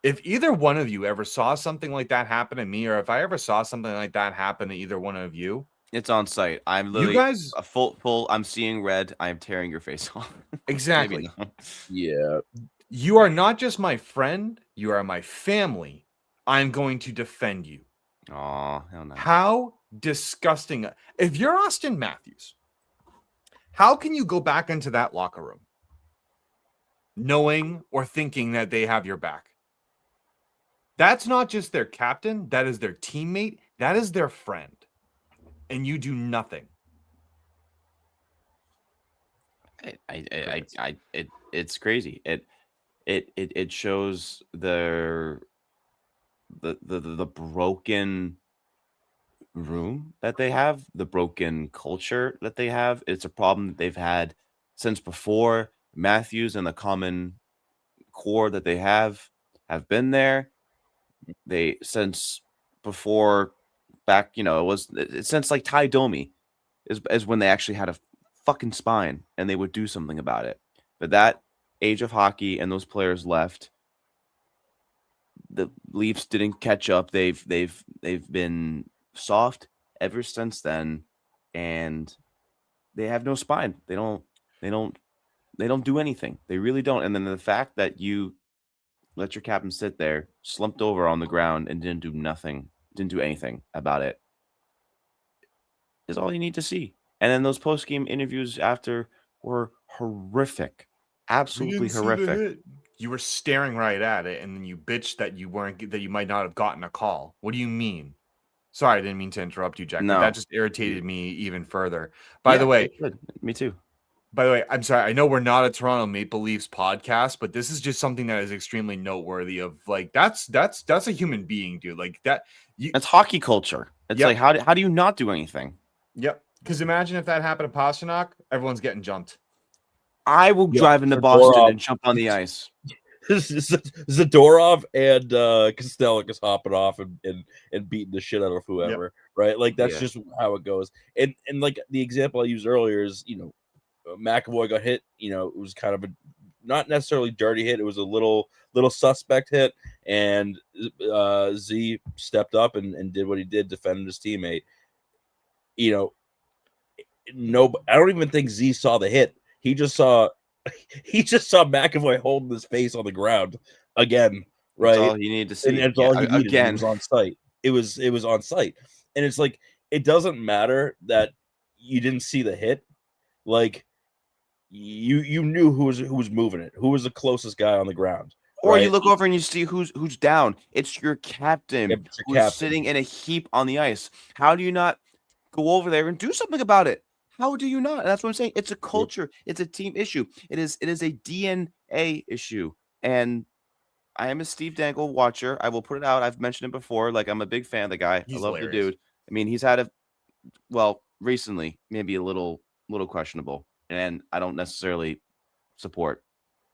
If either one of you ever saw something like that happen to me, or if I ever saw something like that happen to either one of you, it's on site. I'm literally a full. I'm seeing red. I am tearing your face off. Exactly. Yeah. You are not just my friend. You are my family. I'm going to defend you. Oh, hell no. How disgusting. If you're Austin Matthews, how can you go back into that locker room knowing or thinking that they have your back? That's not just their captain. That is their teammate. That is their friend. And you do nothing. It's crazy. It shows the broken room that they have, the broken culture that they have. It's a problem that they've had since before Matthews and the common core that they have been there. They since before back, it's since like Ty Domi is when they actually had a fucking spine and they would do something about it. But that age of hockey and those players left. The Leafs didn't catch up. They've been soft ever since then, and they have no spine. They don't do anything. They really don't. And then the fact that you let your captain sit there, slumped over on the ground, and didn't do anything about it, is all you need to see. And then those post-game interviews after were horrific. Absolutely horrific. You were staring right at it, and then you bitched that you might not have gotten a call. What do you mean? Sorry, I didn't mean to interrupt you, Jack. No. But that just irritated me even further. By the way, me too. By the way, I'm sorry. I know we're not a Toronto Maple Leafs podcast, but this is just something that is extremely noteworthy. Of like, that's a human being, dude. Like that. It's hockey culture. It's like how do you not do anything? Yep. Because imagine if that happened to Pastrnak, everyone's getting jumped. I will drive into Boston and jump on the ice. Zadorov and Kostelic is hopping off and beating the shit out of whoever, right? Like that's just how it goes. And like the example I used earlier is, McAvoy got hit. It was kind of a not necessarily dirty hit. It was a little suspect hit, and Z stepped up and did what he did, defending his teammate. No, I don't even think Z saw the hit. He just saw McAvoy holding his face on the ground again, right? That's all you need to see. And that's all he needed. Again. It was on site. It was on site. And it's like, it doesn't matter that you didn't see the hit. Like you knew who was moving it, who was the closest guy on the ground. Or you look over and you see who's down. It's your captain who's sitting in a heap on the ice. How do you not go over there and do something about it? How do you not? And that's what I'm saying. It's a culture. It's a team issue. It is a DNA issue. And I am a Steve Dangle watcher. I will put it out. I've mentioned it before. Like, I'm a big fan of the guy. I love the dude. I mean, he's had recently, maybe a little questionable. And I don't necessarily support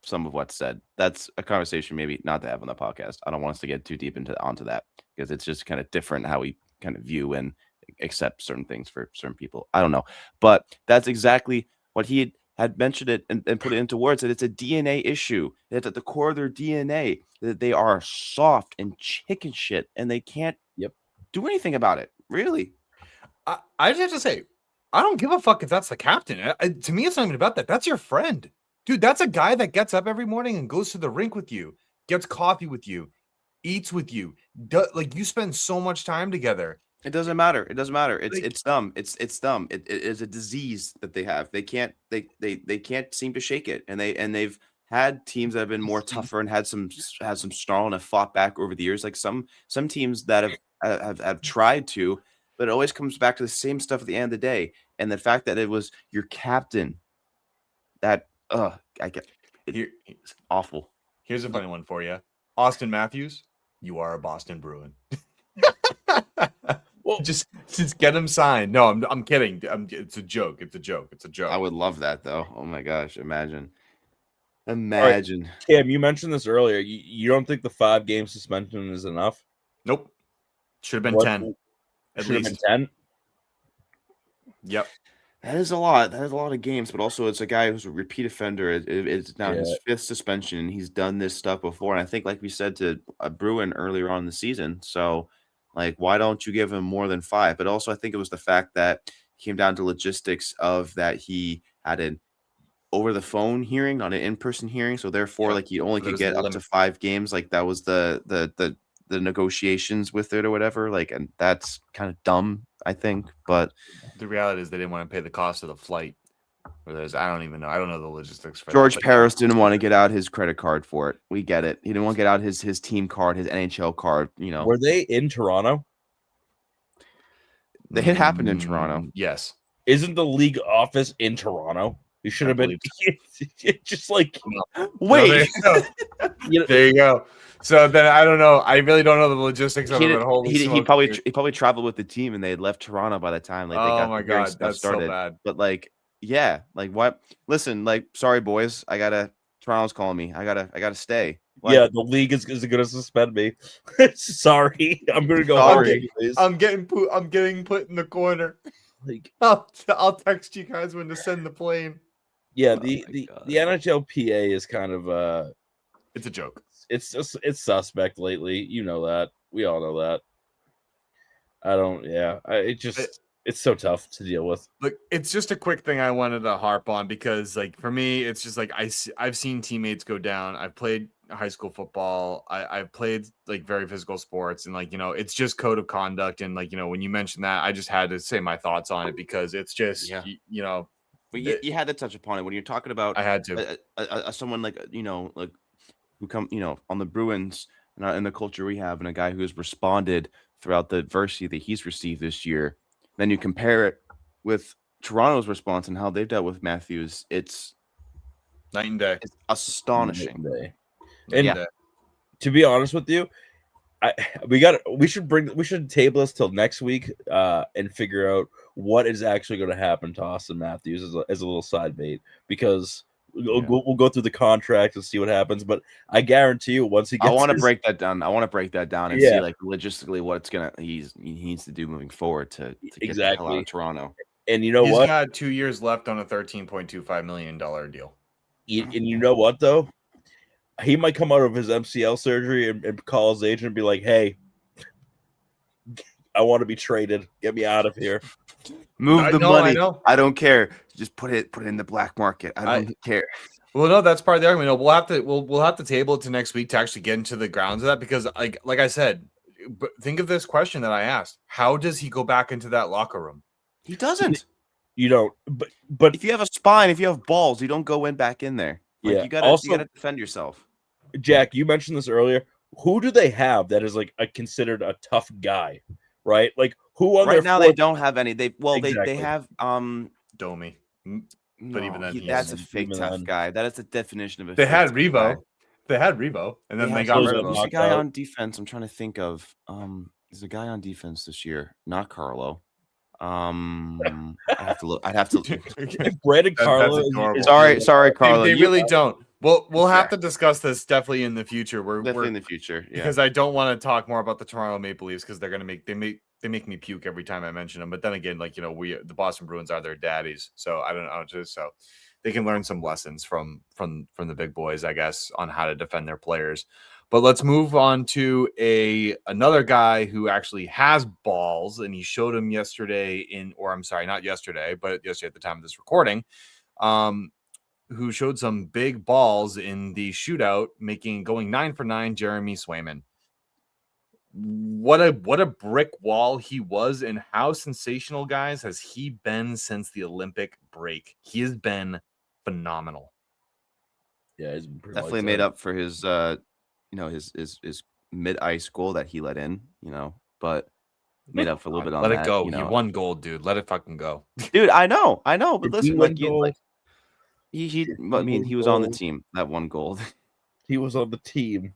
some of what's said. That's a conversation maybe not to have on the podcast. I don't want us to get too deep onto that because it's just kind of different how we kind of view and accept certain things for certain people. I don't know. But that's exactly what he had mentioned it and put it into words, that it's a DNA issue. It's at the core of their DNA that they are soft and chicken shit and they can't do anything about it. Really. I just have to say, I don't give a fuck if that's the captain. To me, it's not even about that. That's your friend. Dude, that's a guy that gets up every morning and goes to the rink with you, gets coffee with you, eats with you. Like, you spend so much time together. It doesn't matter. It doesn't matter. It's dumb. It's dumb. It is a disease that they have. They can't seem to shake it. And they've had teams that have been more tougher and had some snarl and have fought back over the years. Like some teams that have tried to, but it always comes back to the same stuff at the end of the day. And the fact that it was your captain that it's awful. Here's a funny one for you. Austin Matthews, you are a Boston Bruin. Well, just get him signed. No, I'm kidding. It's a joke. It's a joke. I would love that though. Oh my gosh, imagine. Right. Cam, you mentioned this earlier. You don't think the 5-game suspension is enough? Nope. Should have been 10. Should have been 10. Yep. That is a lot. That is a lot of games, but also it's a guy who's a repeat offender. It's now his 5th suspension, and he's done this stuff before. And I think, like we said to a Bruin earlier on in the season, so like, why don't you give him more than 5? But also, I think it was the fact that it came down to logistics of that he had an over-the-phone hearing, not an in-person hearing, so therefore, like, you only could get up to 5 games. Like, that was the negotiations with it or whatever. Like, and that's kind of dumb, I think. But the reality is they didn't want to pay the cost of the flight. I don't even know. I don't know the logistics for George Paris didn't want to get out his credit card for it. We get it. He didn't want to get out his team card, his NHL card. Were they in Toronto? It happened in Toronto. Yes. Isn't the league office in Toronto? You should have been just like wait. No, there you go. There you go. So then I don't know. I really don't know the logistics of He it. did, But holy he smoke, probably dude. he probably traveled with the team and they had left Toronto by the time like they Oh got my getting god, stuff that's so started. bad. But like, yeah, like what? Listen, like, sorry boys, Toronto's calling me. I gotta stay. What? Yeah, the league is going to suspend me. Sorry, I'm going to go home Sorry. anyways. I'm getting put in the corner. Like, I'll text you guys when to send the plane. yeah, Oh the my God. NHLPA is kind of It's a joke. it's suspect lately. You know that. We all know that. I don't. Yeah, it's so tough to deal with. Look, it's just a quick thing I wanted to harp on because, like, for me, it's just like I've seen teammates go down. I've played high school football. I've played like very physical sports, and like it's just code of conduct. And like when you mentioned that, I just had to say my thoughts on it because it's just Yeah. Well, it- you had to touch upon it when you're talking about I had to. someone like like who come on the Bruins and the culture we have, and a guy who has responded throughout the adversity that he's received this year. Then you compare it with Toronto's response and how they've dealt with Matthews. It's Night and day. It's astonishing. Night And and day. to be honest with you, we should table this till next week and figure out what is actually going to happen to Austin Matthews as a little side bait, because we'll go through the contract and see what happens. But I guarantee you, once he gets, I want to break that down. I want to break that down and see like logistically what he needs to do moving forward to get the hell out of Toronto. And you know He's what? got 2 years left on a $13.25 million deal. And you know what though? He might come out of his MCL surgery and call his agent and be like, "Hey, I want to be traded. Get me out of here. Move the money. I don't care. Just put it in the black market. I don't care." Well, no, that's part of the argument. No, we'll have to table it to next week to actually get into the grounds of that because, like I said, but think of this question that I asked: how does he go back into that locker room? He doesn't. You don't. But if you have a spine, if you have balls, you don't go back in there. Like, you gotta defend yourself. Jack, you mentioned this earlier. Who do they have that is like considered a tough guy, right? Like who on right now they don't have any. They have Domi, but even then that's a fake tough guy. That is the definition of a. They had Revo. They had Revo, and then they got rid of him. There's a guy on defense. I'm trying to think of. There's a guy on defense this year, not Carlo. I have to look. I'd have to. Brandon Carlo. Sorry, Carlo. They really don't. Well, we'll have to discuss this definitely in the future. Definitely in the future, yeah. Because I don't want to talk more about the Toronto Maple Leafs because they're gonna make me puke every time I mention them. But then again, like the Boston Bruins are their daddies, so I don't know. So they can learn some lessons from the big boys, I guess, on how to defend their players. But let's move on to another guy who actually has balls, and he showed him yesterday not yesterday, but yesterday at the time of this recording, who showed some big balls in the shootout, going 9 for 9, Jeremy Swayman. What a brick wall he was, and how sensational, guys, has he been since the Olympic break? He has been phenomenal. Yeah, he's been definitely made up for his his mid-ice goal that he let in, but made up for a little bit on that. Let it go. You won gold, dude. Let it fucking go. Dude, I know. But listen, he was on the team that won gold. He was on the team.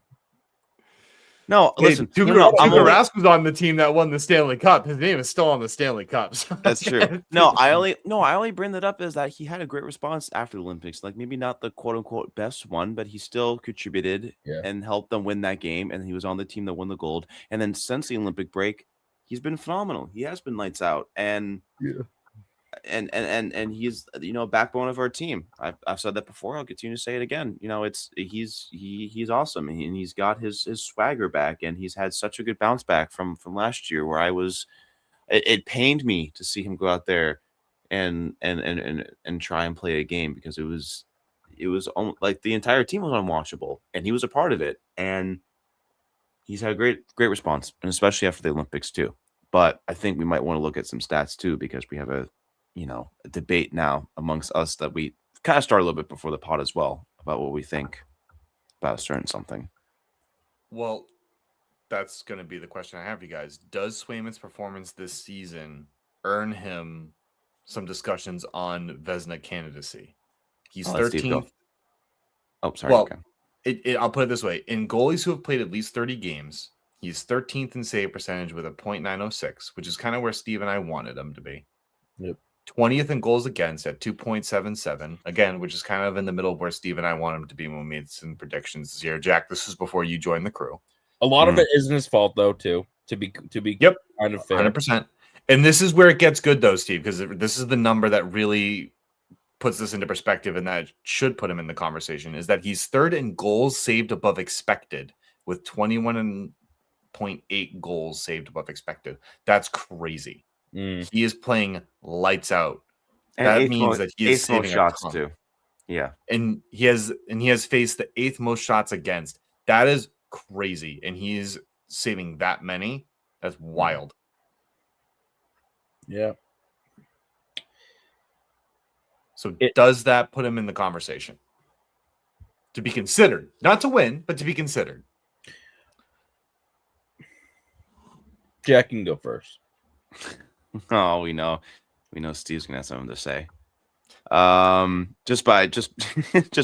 No, listen. Tuukka Rask was on the team that won the Stanley Cup. His name is still on the Stanley Cup. So that's true. I only bring that up is that he had a great response after the Olympics. Like maybe not the quote unquote best one, but he still contributed and helped them win that game. And he was on the team that won the gold. And then since the Olympic break, he's been phenomenal. He has been lights out. And and he's a backbone of our team. I've said that before. I'll continue to say it again. He's awesome, and he's got his swagger back, and he's had such a good bounce back from last year where it pained me to see him go out there and try and play a game because it was like the entire team was unwatchable, and he was a part of it, and he's had a great response, and especially after the Olympics too. But I think we might want to look at some stats too because we have a debate now amongst us that we kind of started a little bit before the pod as well about what we think about a certain something. Well, that's going to be the question I have for you guys. Does Swayman's performance this season earn him some discussions on Vezina candidacy? He's 13th. Oh, sorry. Well, okay. I'll put it this way: in goalies who have played at least 30 games, he's 13th in save percentage with a .906, which is kind of where Steve and I wanted him to be. Yep. 20th in goals against at 2.77, again, which is kind of in the middle of where Steve and I want him to be when we made some predictions this year. Jack, this is before you joined the crew. A lot of it isn't his fault, though, too. To be yep, kind of fair. 100%. And this is where it gets good, though, Steve, because this is the number that really puts this into perspective, and that should put him in the conversation, is that he's third in goals saved above expected with 21.8 goals saved above expected. That's crazy. He is playing lights out. And that means that he is saving shots too. Yeah. And he has faced the 8th most shots against. That is crazy. And he's saving that many. That's wild. Yeah. So does that put him in the conversation? To be considered. Not to win, but to be considered. Jack can go first. Oh, we know Steve's gonna have something to say. Just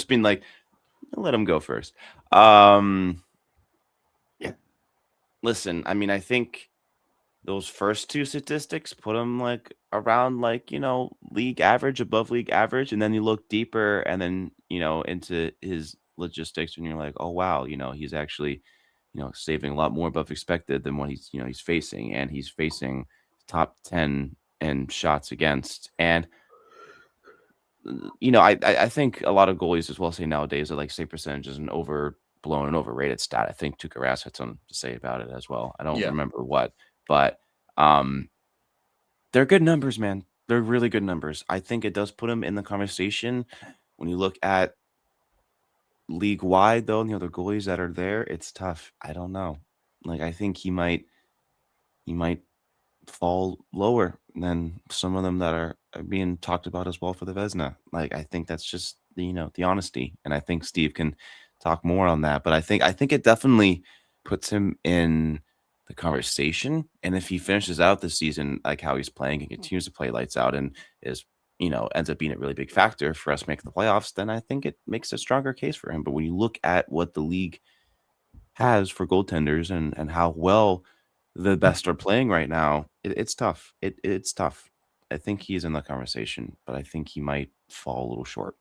being like, let him go first. Yeah. Listen, I mean, I think those first two statistics put him like around league average, above league average, and then you look deeper and then into his logistics and you're like, oh wow, he's actually saving a lot more above expected than what he's facing, and he's facing top 10 in shots against. And I think a lot of goalies as well say nowadays that like save percentage is an overblown and overrated stat. I think Tuukka Rask had something to say about it as well. I don't remember what, but they're good numbers, man. They're really good numbers. I think it does put him in the conversation when you look at league wide, though, and the other goalies that are there. It's tough. I don't know. Like, I think he might fall lower than some of them that are being talked about as well for the Vezina. Like, I think that's just the honesty, and I think Steve can talk more on that. But I think it definitely puts him in the conversation. And if he finishes out this season like how he's playing and continues to play lights out and is ends up being a really big factor for us making the playoffs, then I think it makes a stronger case for him. But when you look at what the league has for goaltenders and how well the best are playing right now, it's tough. It's tough. I think he's in the conversation, but I think he might fall a little short.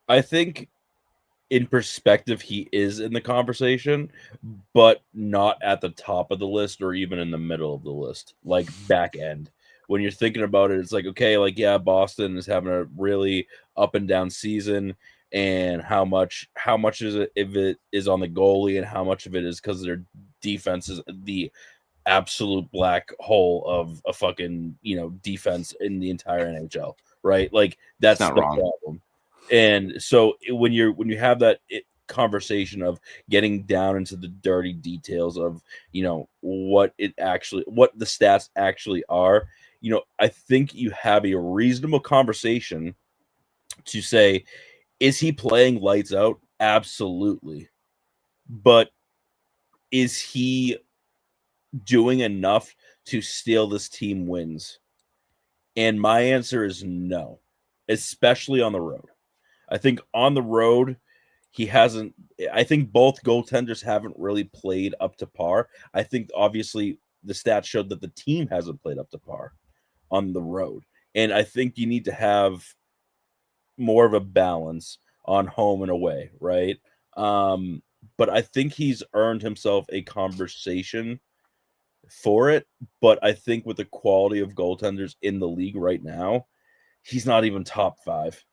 I think in perspective, he is in the conversation, but not at the top of the list or even in the middle of the list, like back end. When you're thinking about it, it's like, okay, like, yeah, Boston is having a really up and down season, and how much is it if it is on the goalie, and how much of it is because their defense is the absolute black hole of a fucking defense in the entire NHL, right? Like, that's not the wrong. problem. And so when you have that conversation of getting down into the dirty details of what the stats actually are, I think you have a reasonable conversation to say, is he playing lights out? Absolutely. But is he doing enough to steal this team wins? And my answer is no, especially on the road. I think on the road, he hasn't. I think both goaltenders haven't really played up to par. I think obviously the stats showed that the team hasn't played up to par on the road. And I think you need to have more of a balance on home and away, right? But I think he's earned himself a conversation for it. But I think with the quality of goaltenders in the league right now, he's not even top 5.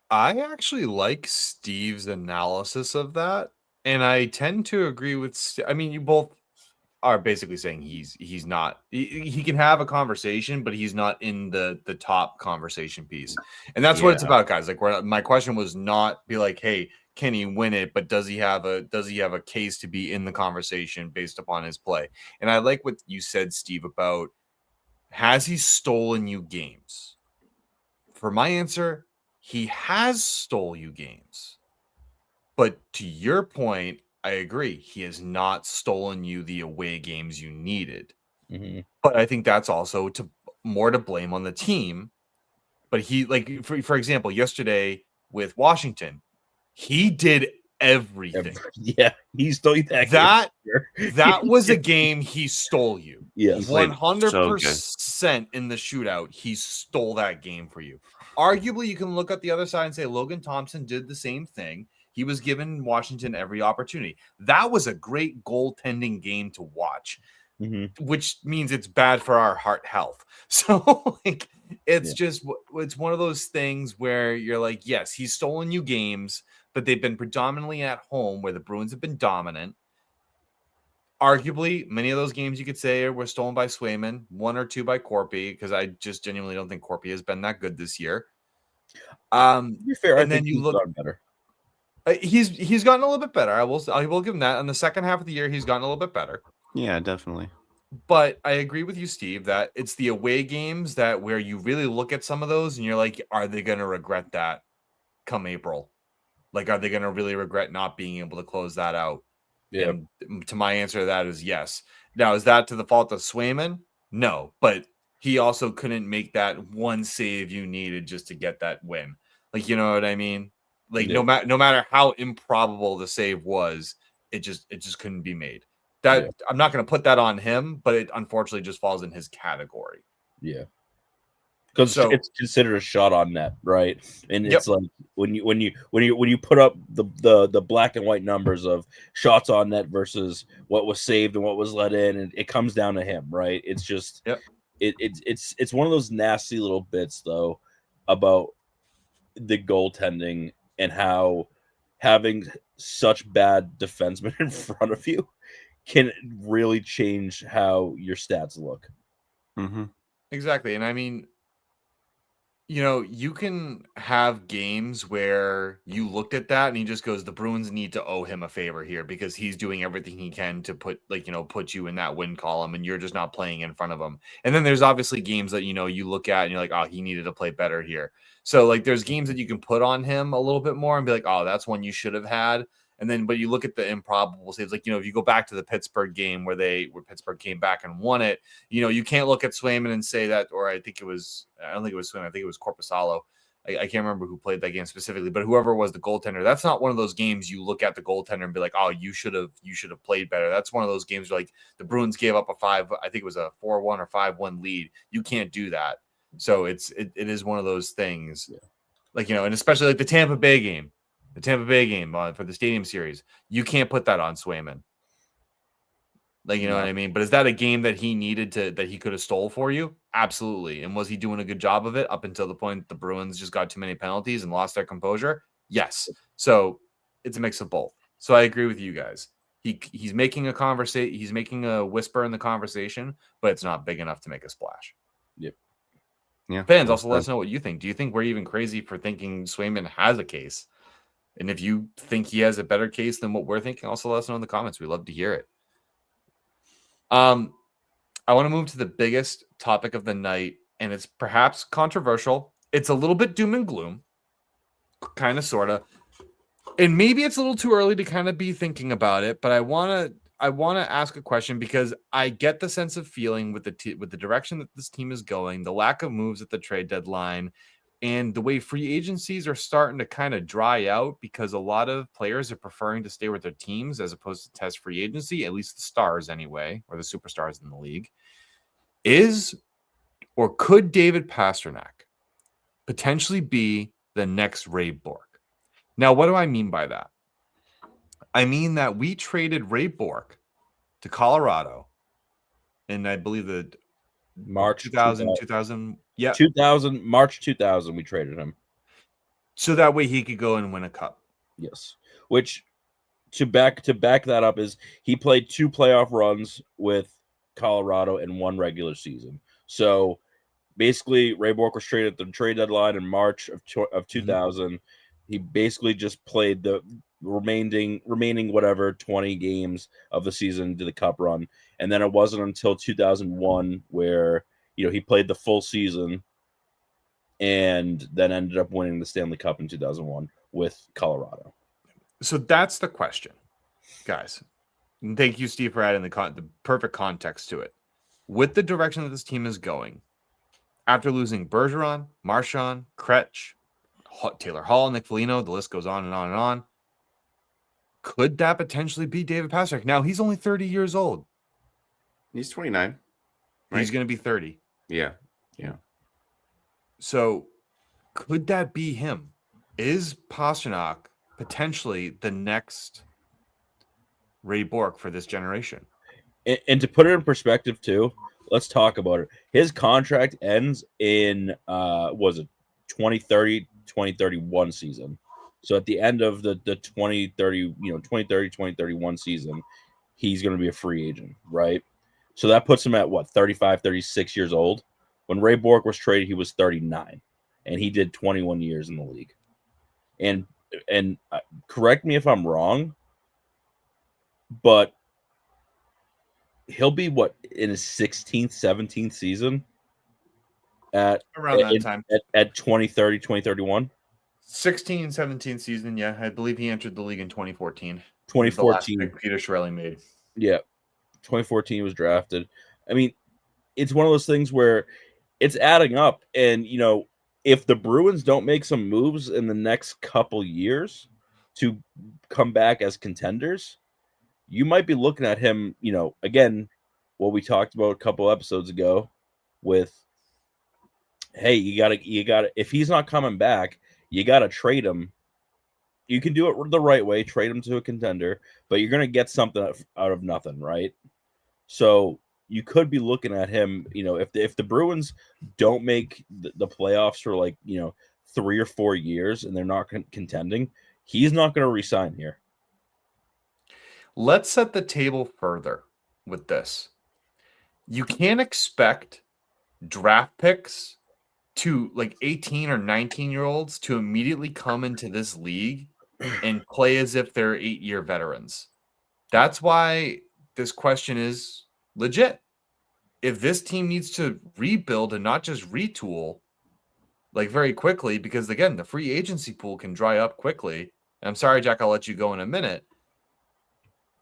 I actually like Steve's analysis of that, and I tend to agree with. I mean, you both are basically saying he's not. He can have a conversation, but he's not in the top conversation piece, and that's what it's about, guys. Like, where my question was not be like, hey, can he win it? But does he have a case to be in the conversation based upon his play? And I like what you said, Steve, about has he stolen you games? For my answer, he has stole you games. But to your point, I agree. He has not stolen you the away games you needed. Mm-hmm. But I think that's also more to blame on the team. But he, like, for example, yesterday with Washington, He did everything. Yeah, he stole that. That was a game he stole you. Yes. 100% in the shootout. He stole that game for you. Arguably, you can look at the other side and say Logan Thompson did the same thing. He was given Washington every opportunity. That was a great goaltending game to watch, which means it's bad for our heart health. So, like, it's one of those things where you're like, yes, he's stolen you games, but they've been predominantly at home where the Bruins have been dominant. Arguably, many of those games you could say were stolen by Swayman, 1 or 2 by Corpy, because I just genuinely don't think Corpy has been that good this year. To be fair, and I then think you look better. He's gotten a little bit better. I will give him that. In the second half of the year, he's gotten a little bit better. Yeah, definitely. But I agree with you, Steve, that it's the away games that where you really look at some of those and you're like, are they going to regret that come April? Like, are they going to really regret not being able to close that out? Yeah. And to my answer to that is yes. Now, is that to the fault of Swayman? No, but he also couldn't make that one save you needed just to get that win. Like, you know what I mean? Like, no matter how improbable the save was, it just couldn't be made. I'm not going to put that on him, but it unfortunately just falls in his category. Yeah. Because it's considered a shot on net, right? And it's like when you put up the black and white numbers of shots on net versus what was saved and what was let in, and it comes down to him, right? It's just it's one of those nasty little bits though about the goaltending and how having such bad defensemen in front of you can really change how your stats look. Exactly, and I mean, you know, you can have games where you looked at that and he just goes, the Bruins need to owe him a favor here because he's doing everything he can to put you in that win column and you're just not playing in front of him. And then there's obviously games that, you look at and you're like, oh, he needed to play better here. So like there's games that you can put on him a little bit more and be like, oh, that's one you should have had. And then, but you look at the improbable saves, like, if you go back to the Pittsburgh game where Pittsburgh came back and won it, you can't look at Swayman and say that, or I don't think it was Swayman. I think it was Korpisalo. I can't remember who played that game specifically, but whoever was the goaltender, that's not one of those games you look at the goaltender and be like, oh, you should have played better. That's one of those games where like the Bruins gave up I think it was a 4-1 or 5-1 lead. You can't do that. So it is one of those things, like, and especially like the Tampa Bay game for the Stadium Series, you can't put that on Swayman. Like, you know what I mean? But is that a game that he needed that he could have stole for you? Absolutely. And was he doing a good job of it up until the point the Bruins just got too many penalties and lost their composure? Yes. So it's a mix of both. So I agree with you guys. He's making a conversation. He's making a whisper in the conversation, but it's not big enough to make a splash. Yep. Yeah. Fans, also let us know what you think. Do you think we're even crazy for thinking Swayman has a case? And if you think he has a better case than what we're thinking, also let us know in the comments. We'd love to hear it. I want to move to the biggest topic of the night, and it's perhaps controversial. It's a little bit doom and gloom, kind of, sort of. And maybe it's a little too early to kind of be thinking about it, but I want to ask a question because I get the sense of feeling with the direction that this team is going, the lack of moves at the trade deadline, and the way free agencies are starting to kind of dry out because a lot of players are preferring to stay with their teams as opposed to test free agency, at least the stars anyway, or the superstars in the league. Could David Pastrnak potentially be the next Ray Bourque? Now, what do I mean by that? I mean that we traded Ray Bourque to Colorado in, I believe, the March 2000. Yeah. 2000, March 2000, we traded him. So that way he could go and win a cup. Yes. Which to back that up is he played 2 playoff runs with Colorado and 1 regular season. So basically Ray Bourque was traded at the trade deadline in March of 2000. He basically just played the remaining whatever 20 games of the season to the cup run. And then it wasn't until 2001 where he played the full season and then ended up winning the Stanley Cup in 2001 with Colorado. So that's the question, guys. And thank you, Steve, for adding the perfect context to it. With the direction that this team is going, after losing Bergeron, Marchand, Kretsch, Taylor Hall, Nick Foligno, the list goes on and on and on. Could that potentially be David Pastrnak? Now, he's only 30 years old. He's 29. Right? He's going to be 30. Yeah. So could that be him? Is Pastrnak potentially the next Ray Bourque for this generation? And to put it in perspective too, let's talk about it. His contract ends in was it 2030, 2031 season. So at the end of the 2030, 2030, 2031 season, he's going to be a free agent, right? So that puts him at what, 35, 36 years old. When Ray Bourque was traded, he was 39, and he did 21 years in the league. And correct me if I'm wrong, but he'll be what, in his 16th, 17th season at around that time at 2030, 2031. 16, 17 season, yeah. I believe he entered the league in 2014. 2014. The last pick Peter Chiarelli made. Yeah. 2014 was drafted. I mean, it's one of those things where it's adding up. And, if the Bruins don't make some moves in the next couple years to come back as contenders, you might be looking at him, again, what we talked about a couple episodes ago with, hey, you gotta, if he's not coming back, you gotta trade him. You can do it the right way, trade him to a contender, but you're gonna get something out of nothing, right? So you could be looking at him, if the Bruins don't make the playoffs for 3 or 4 years and they're not contending, he's not going to resign here. Let's set the table further with this. You can't expect draft picks to 18 or 19-year-olds to immediately come into this league and play as if they're 8-year veterans. That's why this question is legit. If this team needs to rebuild and not just retool very quickly, because again, the free agency pool can dry up quickly. And I'm sorry, Jack, I'll let you go in a minute.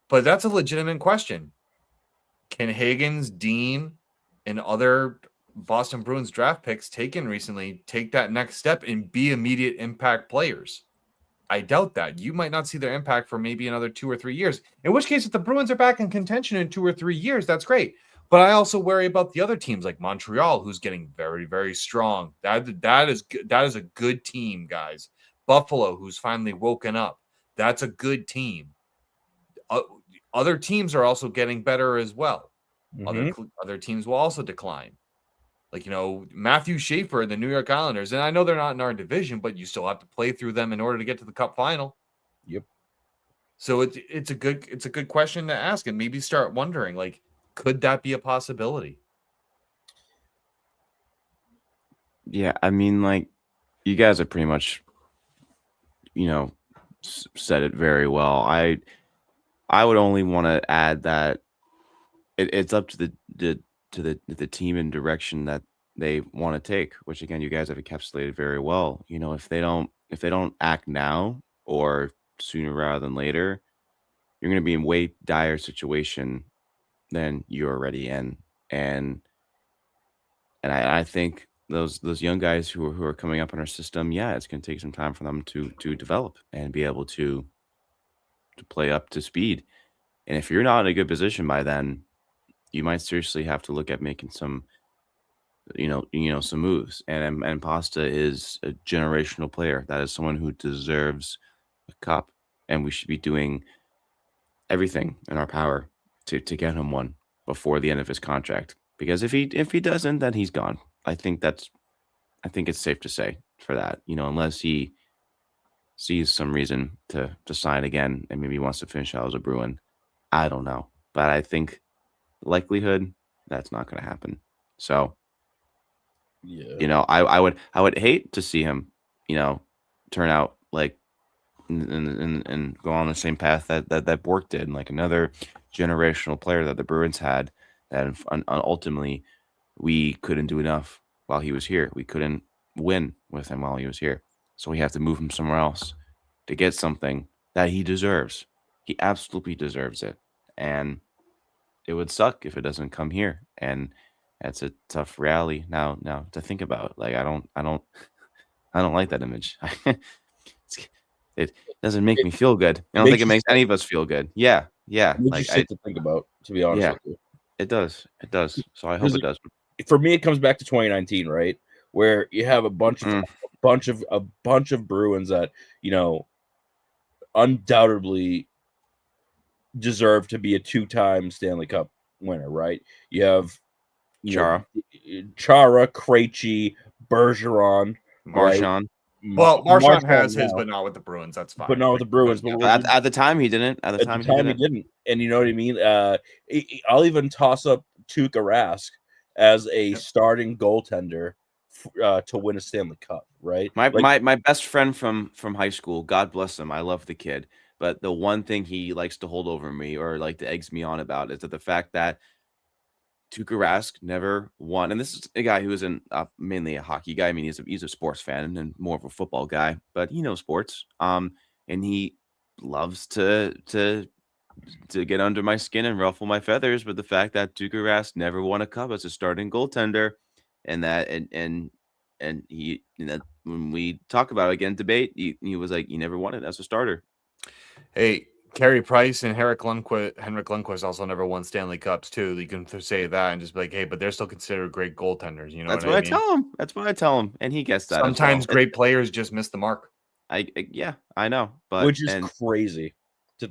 But that's a legitimate question. Can Hagens, Dean, and other Boston Bruins draft picks taken recently take that next step and be immediate impact players? I doubt that. You might not see their impact for maybe another 2 or 3 years. In which case, if the Bruins are back in contention in 2 or 3 years, that's great. But I also worry about the other teams like Montreal, who's getting very, very strong. That is a good team, guys. Buffalo, who's finally woken up. That's a good team. Other teams are also getting better as well. Mm-hmm. Other teams will also decline. Matthew Schaefer and the New York Islanders, and I know they're not in our division, but you still have to play through them in order to get to the Cup final. Yep. So it's a good question to ask, and maybe start wondering, could that be a possibility? Yeah, I mean, you guys are pretty much, said it very well. I would only want to add that it's up to the team and direction that they want to take, which again, you guys have encapsulated very well. If they don't act now or sooner rather than later, you're going to be in way dire situation than you're already in. And I think those young guys who are coming up in our system, yeah, it's going to take some time for them to develop and be able to play up to speed. And if you're not in a good position by then, you might seriously have to look at making some, some moves. And Pasta is a generational player. That is someone who deserves a cup, and we should be doing everything in our power to get him one before the end of his contract. Because if he doesn't, then he's gone. I think it's safe to say for that, unless he sees some reason to sign again and maybe wants to finish out as a Bruin. I don't know, but I think likelihood that's not going to happen. So, yeah, I would hate to see him, turn out and go on the same path that Bourque did, another generational player that the Bruins had. That ultimately we couldn't do enough while he was here. We couldn't win with him while he was here, so we have to move him somewhere else to get something that he deserves. He absolutely deserves it, and it would suck if it doesn't come here. And that's a tough reality now to think about. I I don't like that image. It doesn't make me feel good. I don't think it makes any of us feel good. Yeah. It makes you Like sick to think about, to be honest with you. It does. It does. So I hope it does. For me, it comes back to 2019, right? Where you have a bunch of Bruins that, undoubtedly deserve to be a 2-time Stanley Cup winner, right? You have Chara, Krejci, Bergeron, Marchand. Right? Well, Marchand has now, his, but not with the Bruins. That's fine. but not with the Bruins. But At the time, he didn't. At the time, he didn't. And you know what I mean? I'll even toss up Tuukka Rask as a starting goaltender to win a Stanley Cup, right? My best friend from high school, God bless him, I love the kid, but the one thing he likes to hold over me or like to eggs me on about is that the fact that Tuukka Rask never won, and this is a guy who is mainly a hockey guy. I mean, he's a sports fan and more of a football guy, but he knows sports. And he loves to get under my skin and ruffle my feathers. But the fact that Tuukka Rask never won a cup as a starting goaltender, and he, when we talk about it again, debate, he was like, he never won it as a starter. Hey, Carey Price and Henrik Lundqvist also never won Stanley Cups too. You can say that and just be like, hey, but they're still considered great goaltenders. You know, that's what I tell him. That's what I tell him, and he gets that. Sometimes great players just miss the mark. I know, but which is crazy.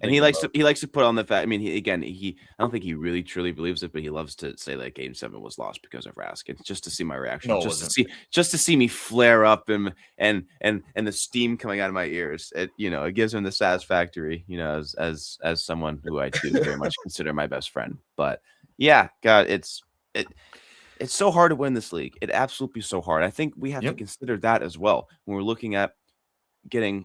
And he likes to put on the fact. I mean, I don't think he really truly believes it, but he loves to say that Game 7 was lost because of Rask. It's just to see my reaction, just to see me flare up and the steam coming out of my ears. It gives him the satisfactory, as someone who I do very much consider my best friend. But yeah, God, it's so hard to win this league. It absolutely so hard. I think we have to consider that as well when we're looking at getting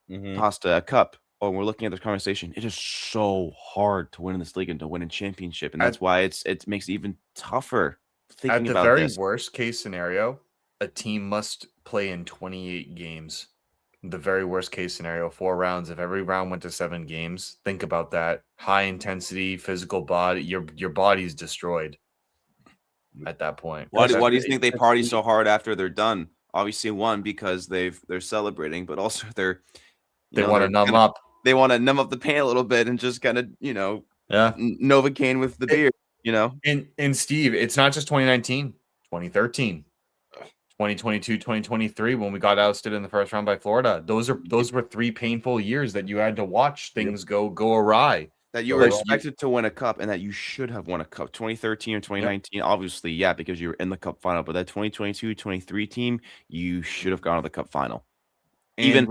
Pasta a cup. Or we're looking at this conversation, it is so hard to win in this league and to win a championship, and that's why it makes it even tougher. Thinking about at the very worst case scenario, a team must play in 28 games. The very worst case scenario, 4 rounds. If every round went to 7 games, think about that. High intensity, physical body. Your body's destroyed at that point. Why do you think they party so hard after they're done? Obviously, one, because they're celebrating, but also they want to numb up. They want to numb up the pain a little bit and just kind of, Novocaine with the beer, And Steve, it's not just 2019, 2013, 2022, 2023, when we got ousted in the first round by Florida. Those were 3 painful years that you had to watch things go awry. That you were expected to win a cup and that you should have won a cup. 2013 or 2019, obviously, because you were in the cup final. But that 2022-23 team, you should have gone to the cup final. Even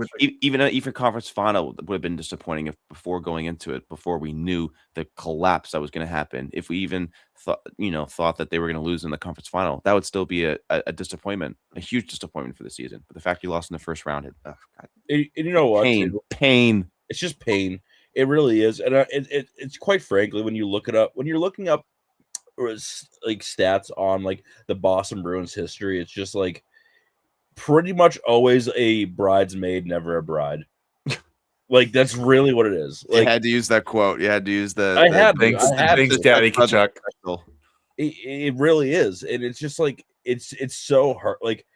an conference final would have been disappointing before going into it, before we knew the collapse that was going to happen. If we even thought that they were going to lose in the conference final, that would still be a disappointment, a huge disappointment for the season. But the fact you lost in the first round, and you know what? Pain. It's just pain. It really is, and it's quite frankly, when you look it up, when you're looking up like stats on like the Boston Bruins history, it's just like pretty much always a bridesmaid, never a bride. Like that's really what it is. Like, you had to use that quote. You had to use the. Thanks, Daddy Kachuk. It really is, and it's just like it's so hard. Like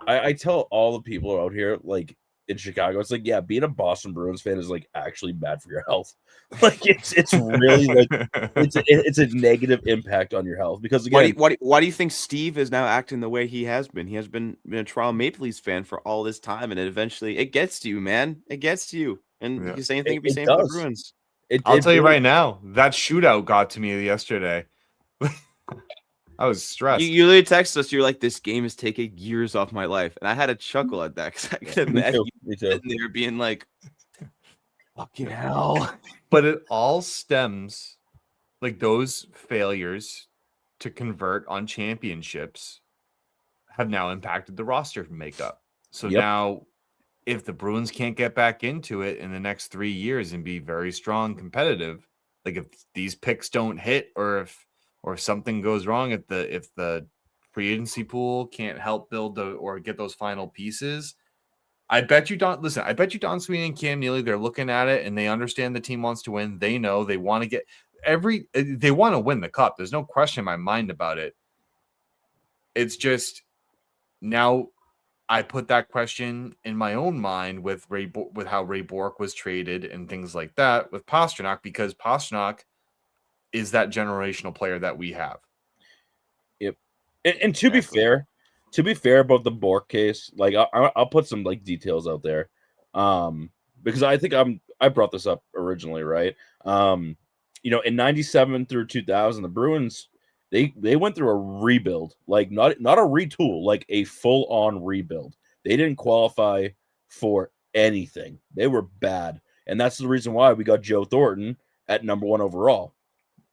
I tell all the people out here, like in Chicago, it's like, yeah, being a Boston Bruins fan is like actually bad for your health. Like it's really like it's a negative impact on your health because again, why do you think Steve is now acting the way he has been? He has been a Toronto Maple Leafs fan for all this time, and eventually it gets to you, man. It gets to you, and you say anything, be saying for the Bruins. I'll tell you right now, that shootout got to me yesterday. I was stressed. You literally texted us. You're like, this game is taking years off my life. And I had a chuckle at that because I could imagine you sitting there being like, fucking hell. But it all stems, like those failures to convert on championships have now impacted the roster makeup. So now if the Bruins can't get back into it in the next 3 years and be very strong competitive, like if these picks don't hit or if something goes wrong, if the free agency pool can't help build or get those final pieces, I bet you Don Sweeney and Cam Neely, they're looking at it and they understand the team wants to win. They know they want to they want to win the cup. There's no question in my mind about it. It's just now I put that question in my own mind with with how Ray Bourque was traded and things like that with Pastrnak, because Pastrnak is that generational player that we have. Yep. And to be fair about the Bourque case, like I'll put some like details out there, because I think I brought this up originally, right? You know, in 97 through 2000, the Bruins they went through a rebuild, like not a retool, like a full on rebuild. They didn't qualify for anything. They were bad, and that's the reason why we got Joe Thornton at number 1 overall.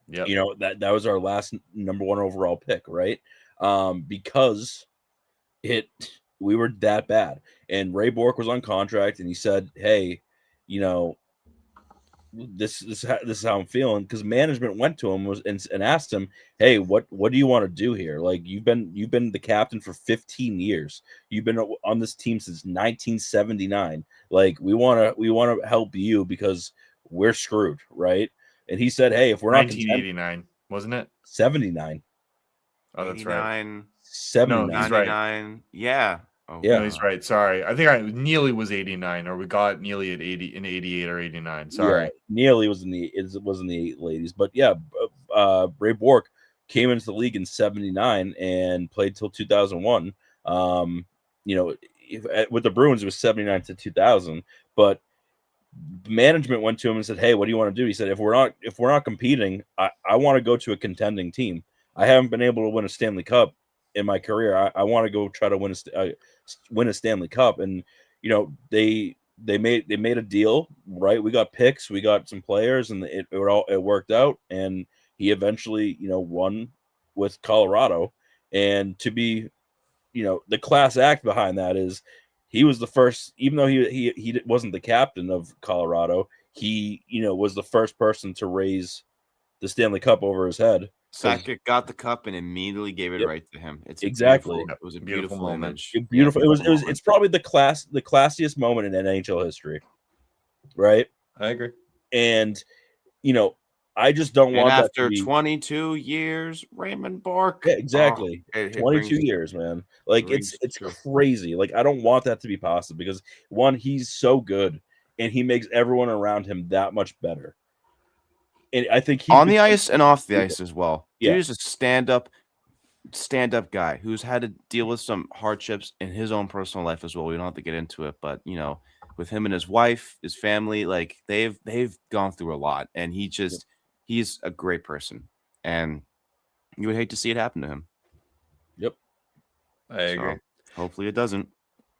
Yep. You know, that was our last number 1 overall pick, right? Because we were that bad. And Ray Bourque was on contract, and he said, "Hey, you know, this is how I'm feeling." Because management went to him and asked him, "Hey, what do you want to do here? Like you've been the captain for 15 years. You've been on this team since 1979. Like we want to help you because we're screwed, right?" And he said, "Hey, if we're not 1989, wasn't it? 79. Oh, that's right. 79. No, he's right. 99. Yeah. Oh, Yeah. No, he's right. Sorry. I think Neely was 89, or we got Neely at 80 in 88 or 89. Sorry. Yeah, Neely was in the ladies, but yeah, Ray Bourque came into the league in 79 and played till 2001. You know, with the Bruins it was 79 to 2000, but management went to him and said, "Hey, what do you want to do?" He said, "If we're not competing, I want to go to a contending team. I haven't been able to win a Stanley Cup in my career. I want to go try to win a Stanley Cup." And you know, they made a deal, right? We got picks, we got some players, and it worked out. And he eventually, you know, won with Colorado. And to be, you know, the class act behind that is he was the first, even though he wasn't the captain of Colorado, he, you know, was the first person to raise the Stanley Cup over his head. Sakic got the cup and immediately gave it right to him. It's exactly. It was a beautiful moment. Beautiful. It's probably the classiest moment in NHL history, right? I agree. And you know, I just don't want that after to be 22 years, Raymond Bourque. Yeah, exactly. 22 years, man. Like it's crazy. Like I don't want that to be possible because one, he's so good and he makes everyone around him that much better. And I think he on the ice and off the ice as well. Yeah. Dude is a stand-up guy who's had to deal with some hardships in his own personal life as well. We don't have to get into it, but you know, with him and his wife, his family, like they've gone through a lot, and he's a great person, and you would hate to see it happen to him. Yep, I agree. Hopefully, it doesn't.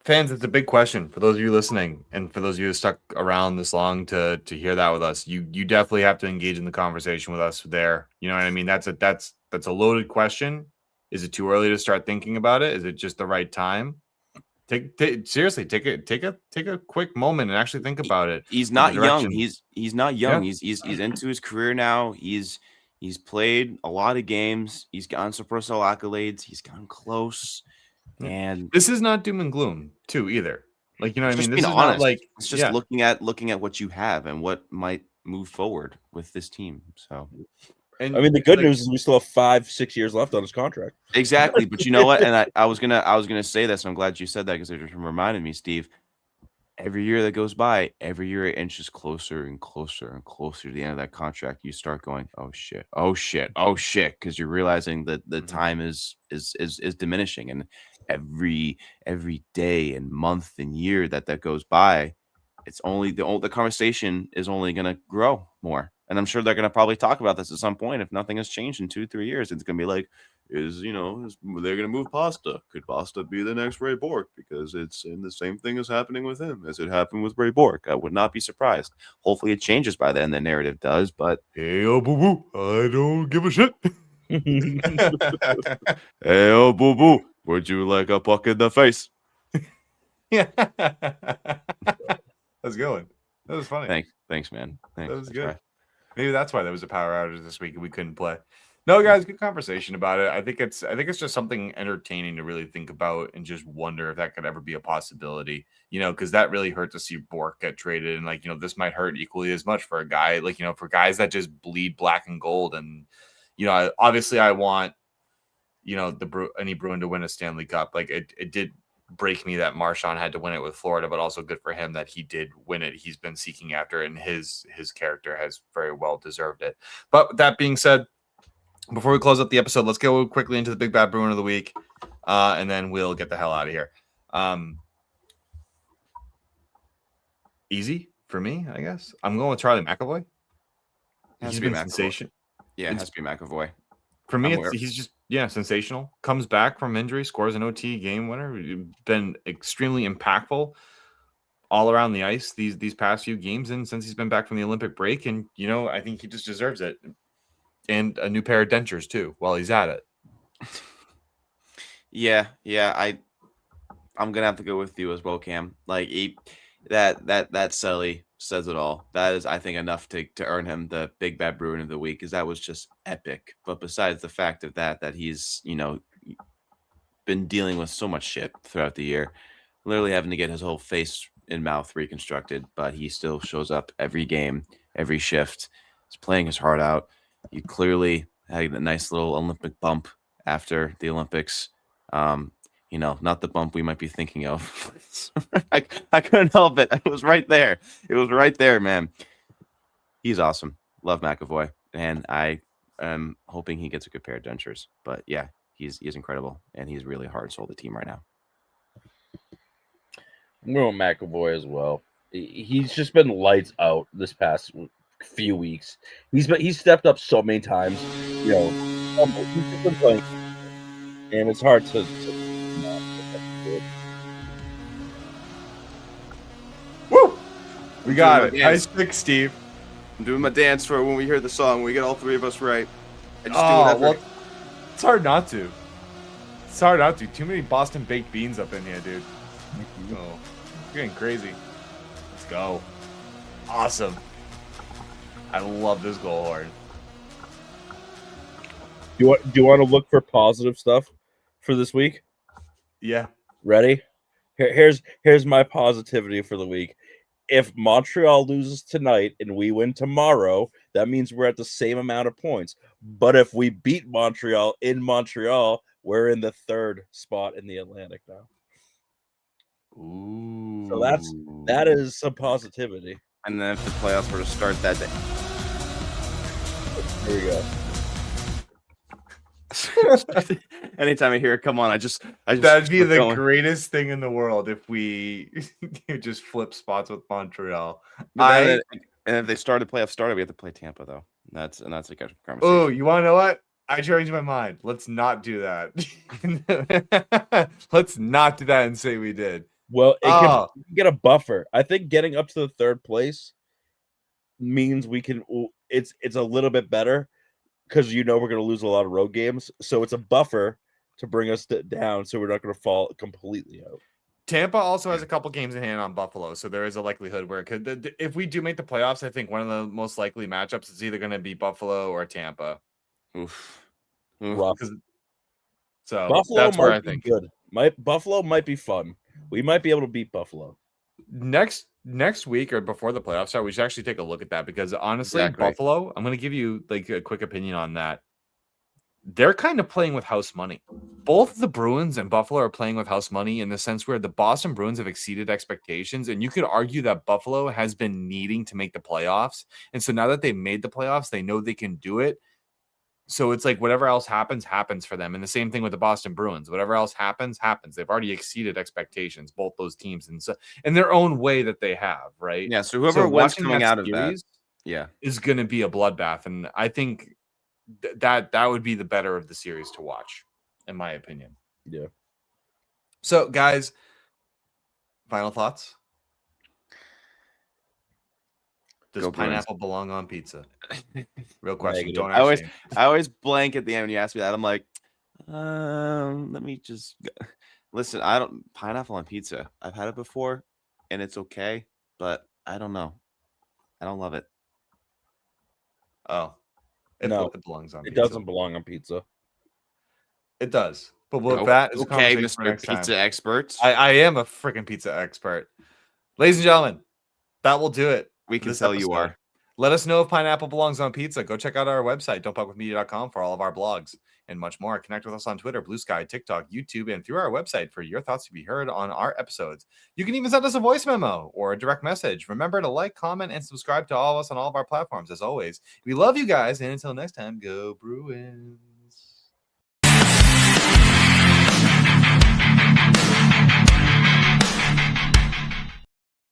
Fans, it's a big question for those of you listening, and for those of you who stuck around this long to hear that with us. You definitely have to engage in the conversation with us there. You know what I mean? That's a loaded question. Is it too early to start thinking about it? Is it just the right time? Seriously, take a quick moment and actually think about it. He's not young. He's not young. Yeah. He's into his career now. He's played a lot of games. He's gotten some personal accolades. He's gotten close. And this is not doom and gloom too either. Like, you know what I mean? This is honest. not like it's just looking at what you have and what might move forward with this team. So and I mean, the good news is we still have 5-6 years left on his contract. Exactly. But you know what? And I was gonna say that, so I'm glad you said that because it just reminded me, Steve. Every year that goes by, every year it inches closer and closer and closer to the end of that contract. You start going, oh shit, because you're realizing that the time is diminishing, and every day and month and year that goes by, it's only the conversation is only going to grow more. And I'm sure they're going to probably talk about this at some point. If nothing has changed in 2-3 years, it's going to be like, they're going to move Pasta. Could Pasta be the next Ray Bourque? Because it's in the same thing is happening with him as it happened with Ray Bourque. I would not be surprised. Hopefully it changes by then. The narrative does, but hey, oh, boo boo, I don't give a shit. Hey, oh, boo boo, would you like a puck in the face? Yeah. That's a good one. That was funny. Thanks, man. Thanks. That was good. Right. Maybe that's why there was a power outage this week and we couldn't play. No, guys, good conversation about it. I think it's just something entertaining to really think about and just wonder if that could ever be a possibility. You know, because that really hurt to see Bourque get traded, and like, you know, this might hurt equally as much for a guy like, you know, for guys that just bleed black and gold. And you know, obviously, I want, you know, any Bruin to win a Stanley Cup. Like it did break me that Marchand had to win it with Florida, but also good for him that he did win it. He's been seeking after it, and his character has very well deserved it. But that being said, before we close up the episode, let's go quickly into the Big Bad Bruin of the week, and then we'll get the hell out of here. Easy for me, I guess. I'm going with Charlie McAvoy. He's been sensational. Yeah, it has to be McAvoy. For me, he's just sensational. Comes back from injury, scores an OT game winner. Been extremely impactful all around the ice these past few games, and since he's been back from the Olympic break, and I think he just deserves it, and a new pair of dentures too while he's at it. Yeah, I'm gonna have to go with you as well, Cam. Like that Sully says it all. That is, I think, enough to earn him the Big Bad Bruin of the week, because that was just epic. But besides the fact of that he's been dealing with so much shit throughout the year, literally having to get his whole face and mouth reconstructed, but he still shows up every game, every shift. He's playing his heart out. He clearly had a nice little Olympic bump after the Olympics. Not the bump we might be thinking of. I couldn't help it. It was right there. It was right there, man. He's awesome. Love McAvoy. And I am hoping he gets a good pair of dentures. But yeah, he's incredible. And he's really hard sold the team right now. I'm going McAvoy as well. He's just been lights out this past few weeks. He's stepped up so many times. He's been playing, and it's hard to Woo! We got it. Nice pick, Steve. I'm doing my dance for when we hear the song. We get all three of us right. I just do whatever. Well, it's hard not to. It's hard not to. Too many Boston baked beans up in here, dude. Oh, you're getting crazy. Let's go. Awesome. I love this goal horn. Do you want to look for positive stuff for this week? Yeah. Ready? Here's my positivity for the week. If Montreal loses tonight and we win tomorrow, that means we're at the same amount of points. But if we beat Montreal in Montreal, we're in the third spot in the Atlantic now. Ooh. So that is some positivity. And then if the playoffs were to start that day. Here we go. Anytime I hear it, come on, I just that'd be the greatest thing in the world if we just flip spots with Montreal. And if they started we have to play Tampa though. That's a good conversation. Oh, you want to know what? I changed my mind. Let's not do that. Let's not do that and say we did. Well, it can get a buffer. I think getting up to the third place means we can. It's a little bit better because we're going to lose a lot of road games. So it's a buffer to bring us down, so we're not going to fall completely out. Tampa also has a couple games in hand on Buffalo, so there is a likelihood where if we do make the playoffs, I think one of the most likely matchups is either going to be Buffalo or Tampa. Oof. So Buffalo that's where I think good. Buffalo might be fun. We might be able to beat Buffalo next week or before the playoffs start. We should actually take a look at that because honestly, exactly. Buffalo. I'm going to give you like a quick opinion on that. They're kind of playing with house money. Both the Bruins and Buffalo are playing with house money in the sense where the Boston Bruins have exceeded expectations. And you could argue that Buffalo has been needing to make the playoffs. And so now that they've made the playoffs, they know they can do it. So it's like whatever else happens for them. And the same thing with the Boston Bruins. Whatever else happens. They've already exceeded expectations, both those teams. And so in their own way that they have, right? Yeah, so whoever wins coming out of that is going to be a bloodbath. And I think that would be the better of the series to watch, in my opinion. Yeah. So, guys, final thoughts? Does pineapple belong on pizza? Real question. Don't I always blank at the end when you ask me that. I'm like, let me just listen. Pineapple on pizza. I've had it before, and it's okay, but I don't know. I don't love it. Oh. It belongs on pizza. It doesn't belong on pizza. It does. But that is okay, Mr. Pizza Expert. I am a freaking pizza expert. Ladies and gentlemen, that will do it. We can tell you are. Let us know if pineapple belongs on pizza. Go check out our website, don'tfuckwithmedia.com, for all of our blogs and much more. Connect with us on Twitter, Bluesky, TikTok, YouTube, and through our website for your thoughts to be heard on our episodes. You can even send us a voice memo or a direct message. Remember to like, comment, and subscribe to all of us on all of our platforms. As always, we love you guys, and until next time, go Bruins.